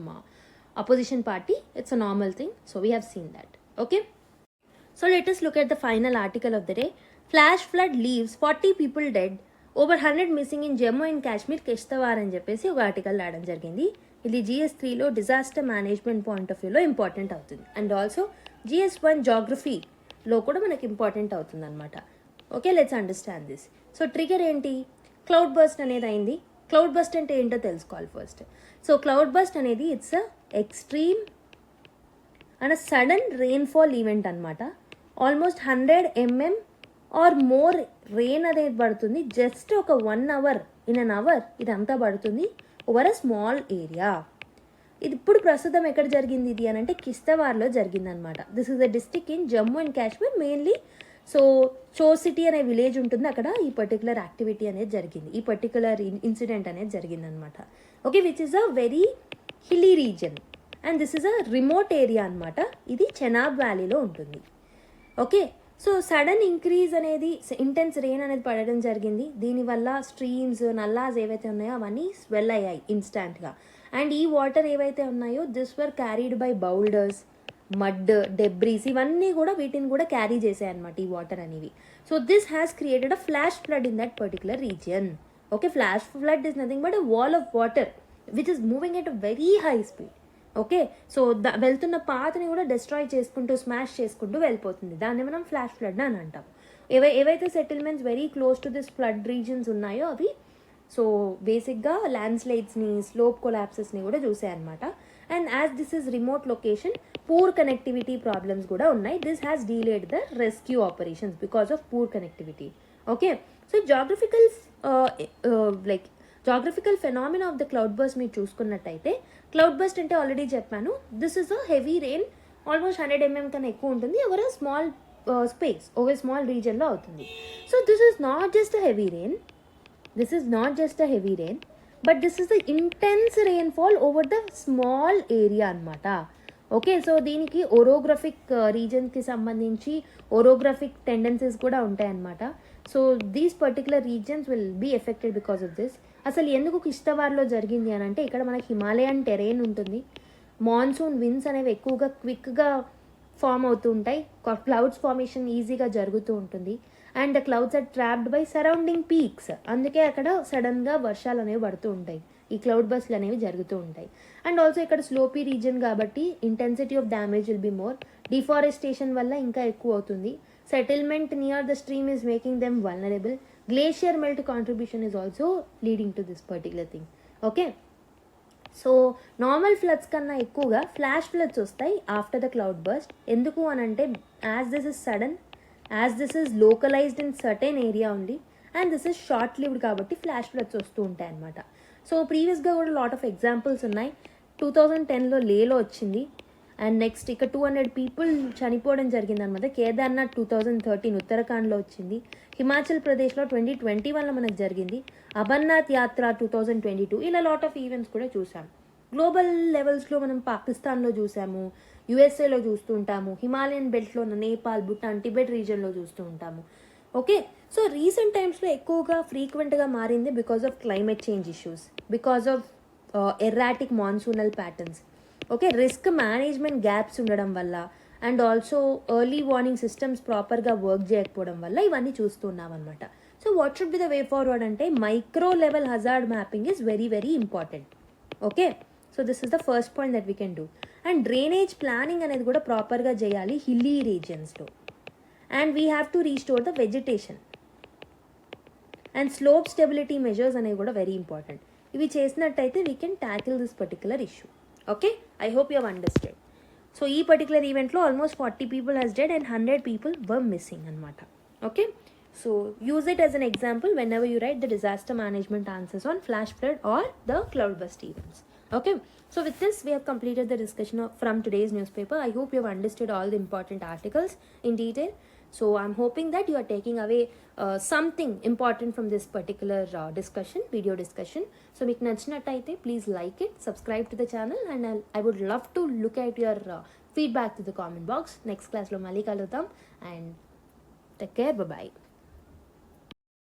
opposition party. It's a normal thing, so we have seen that. Okay, so let us look at the final article of the day. Flash flood leaves 40 people dead, over 100 missing in Jammu and Kashmir, Kishtawar అని చెప్పేసి ఒక ఆర్టికల్ రావడం జరిగింది. ఇది GS3లో డిజాస్టర్ మేనేజ్మెంట్ పాయింట్ ఆఫ్ వ్యూలో ఇంపార్టెంట్ అవుతుంది, అండ్ ఆల్సో GS1 జాగ్రఫీలో కూడా మనకి ఇంపార్టెంట్ అవుతుంది అనమాట. Okay, let's understand this. So trigger ఏంటి? క్లౌడ్ బర్స్ట్ అనేది అయింది. క్లౌడ్ బర్స్ట్ అంటే ఏంటో తెలుసుకోవాలి ఫస్ట్. సో క్లౌడ్ బర్స్ట్ అనేది it's a extreme and sudden rainfall event అనమాట. Almost 100 mm or more rain అనేది పడుతుంది జస్ట్ ఒక 1 hour, ఇన్ అన్ అవర్ ఇదంతా పడుతుంది ఓవర్ అ స్మాల్ ఏరియా. ఇది ఇప్పుడు ప్రస్తుతం ఎక్కడ జరిగింది ఇది అని అంటే కిస్తవార్లో జరిగిందనమాట. This is the district in Jammu and Kashmir mainly. So చో సిటీ అనే విలేజ్ ఉంటుంది, అక్కడ ఈ పర్టికులర్ యాక్టివిటీ అనేది జరిగింది, ఈ పర్టికులర్ ఇన్సిడెంట్ అనేది జరిగిందనమాట. Okay, which is a very hilly reason and this is a remote area అనమాట. ఇది చెనాబ్ వ్యాలీలో ఉంటుంది. ఓకే, సో సడన్ ఇంక్రీజ్ అనేది ఇంటెన్స్ రెయిన్ అనేది పడడం జరిగింది. దీనివల్ల స్ట్రీమ్స్ నల్లాస్ ఏవైతే ఉన్నాయో అవన్నీ స్వెల్ అయ్యాయి ఇన్స్టాంట్గా. అండ్ ఈ వాటర్ ఏవైతే ఉన్నాయో this or carried by boulders, mud, debris, ఇవన్నీ కూడా వీటిని కూడా క్యారీ చేసాయి అనమాట ఈ వాటర్ అనేవి. So this has created a flash flood in that particular region. Okay, flash flood is nothing but a wall of water which is moving at a very high speed. Okay, so వెళ్తున్న పాత్ని కూడా డిస్ట్రాయ్ చేసుకుంటూ స్మాష్ చేసుకుంటూ వెళ్ళిపోతుంది. దాన్ని మనం ఫ్లాష్ ఫ్లడ్ అని అంటాం. ఏవైతే settlements very close to this flood regions ఉన్నాయో అవి సో బేసిక్గా ల్యాండ్ స్లైడ్స్ని, స్లోప్ కొలాప్సెస్ని కూడా చూసాయన్నమాట. And as this is remote location, poor connectivity problems కూడా ఉన్నాయి. This has delayed the rescue operations because of poor connectivity. Okay, so geographical phenomena of the cloud burst మీరు చూసుకున్నట్టయితే, క్లౌడ్ బర్స్ట్ అంటే ఆల్రెడీ చెప్పాను, this is a heavy rain, almost 100 mm కన్నా ఎక్కువ ఉంటుంది over a small space, over small రీజన్లో అవుతుంది. So this is not just a heavy rain, but this is the intense rainfall over the small area అనమాట. ఓకే, సో దీనికి ఓరోగ్రఫిక్ రీజన్కి సంబంధించి ఓరోగ్రఫిక్ టెండెన్సీస్ కూడా ఉంటాయన్నమాట. So these particular regions will be affected because of this. అసలు ఎందుకు కిస్తవార్లో జరిగింది అని అంటే, ఇక్కడ మనకి హిమాలయన్ టెరెయిన్ ఉంటుంది, మాన్సూన్ విండ్స్ అనేవి ఎక్కువగా క్విక్గా ఫామ్ అవుతూ ఉంటాయి, క్లౌడ్స్ ఫార్మేషన్ ఈజీగా జరుగుతూ ఉంటుంది, and the clouds are trapped by surrounding peaks. అందుకే అక్కడ సడన్గా వర్షాలు అనేవి పడుతూ ఉంటాయి, ఈ క్లౌడ్ బస్ట్లు అనేవి జరుగుతూ ఉంటాయి. అండ్ ఆల్సో ఇక్కడ స్లోపీ రీజన్ కాబట్టి intensity of damage will be more, deforestation వల్ల ఇంకా ఎక్కువ అవుతుంది, settlement near the stream is making them vulnerable, glacier melt contribution is also leading to this particular thing. Okay, so normal floods కన్నా ఎక్కువగా ఫ్లాష్ ఫ్లడ్స్ వస్తాయి ఆఫ్టర్ ద క్లౌడ్ బర్స్ట్. ఎందుకు అని అంటే, as this is sudden, as this is localised in certain area ఉంది, and this is short lived కాబట్టి ఫ్లాష్ ఫ్లడ్స్ వస్తూ ఉంటాయి అన్నమాట. సో ప్రీవియస్గా కూడా లాట్ ఆఫ్ ఎగ్జాంపుల్స్ ఉన్నాయి. 2010లో లేలో వచ్చింది, అండ్ నెక్స్ట్ ఇక్కడ 200 people చనిపోవడం జరిగింది అనమాట. కేదార్నాథ్ 2013 ఉత్తరాఖండ్లో వచ్చింది, హిమాచల్ ప్రదేశ్లో 2021లో మనకు జరిగింది, అమర్నాథ్ యాత్ర 2022, ఇలా లాట్ ఆఫ్ ఈవెంట్స్ కూడా చూసాం. గ్లోబల్ లెవెల్స్లో మనం పాకిస్తాన్లో చూసాము, యుఎస్ఏలో చూస్తూ ఉంటాము, హిమాలయన్ బెల్ట్లో ఉన్న నేపాల్, భూటాన్, టిబెట్ రీజన్లో చూస్తూ ఉంటాము. ఓకే, సో రీసెంట్ టైమ్స్లో ఎక్కువగా ఫ్రీక్వెంట్గా మారింది because of climate change issues, because of erratic monsoonal patterns. Okay, risk management gaps ఉండడం వల్ల, and also early warning systems ప్రాపర్గా వర్క్ చేయకపోవడం వల్ల ఇవన్నీ చూస్తున్నాం అనమాట. So what should be the way forward అంటే, micro level hazard mapping is very very important. Okay, so this is the first point that we can do. And drainage planning అనేది కూడా ప్రాపర్గా చేయాలి హిల్లీ రీజియన్స్లో, and we have to restore the vegetation, and slope stability measures అనేవి కూడా వెరీ ఇంపార్టెంట్. ఇవి చేసినట్టయితే we can tackle this particular issue. Okay, I hope you have understand. So ఈ పర్టికులర్ ఈవెంట్లో almost 40 people has dead and 100 people were missing అనమాట. Okay, so use it as an example whenever you write the disaster management answers on flash flood or the cloud burst events. Okay, so with this we have completed the discussion from today's newspaper. I hope you have understood all the important articles in detail. So I'm hoping that you are taking away something important from this particular video discussion. So మీకు నచ్చినట్టయితే please like it, subscribe to the channel, and I would love to look at your feedback to the comment box. Next class లో మళ్ళీ కలుద్దాం, and take care, bye bye.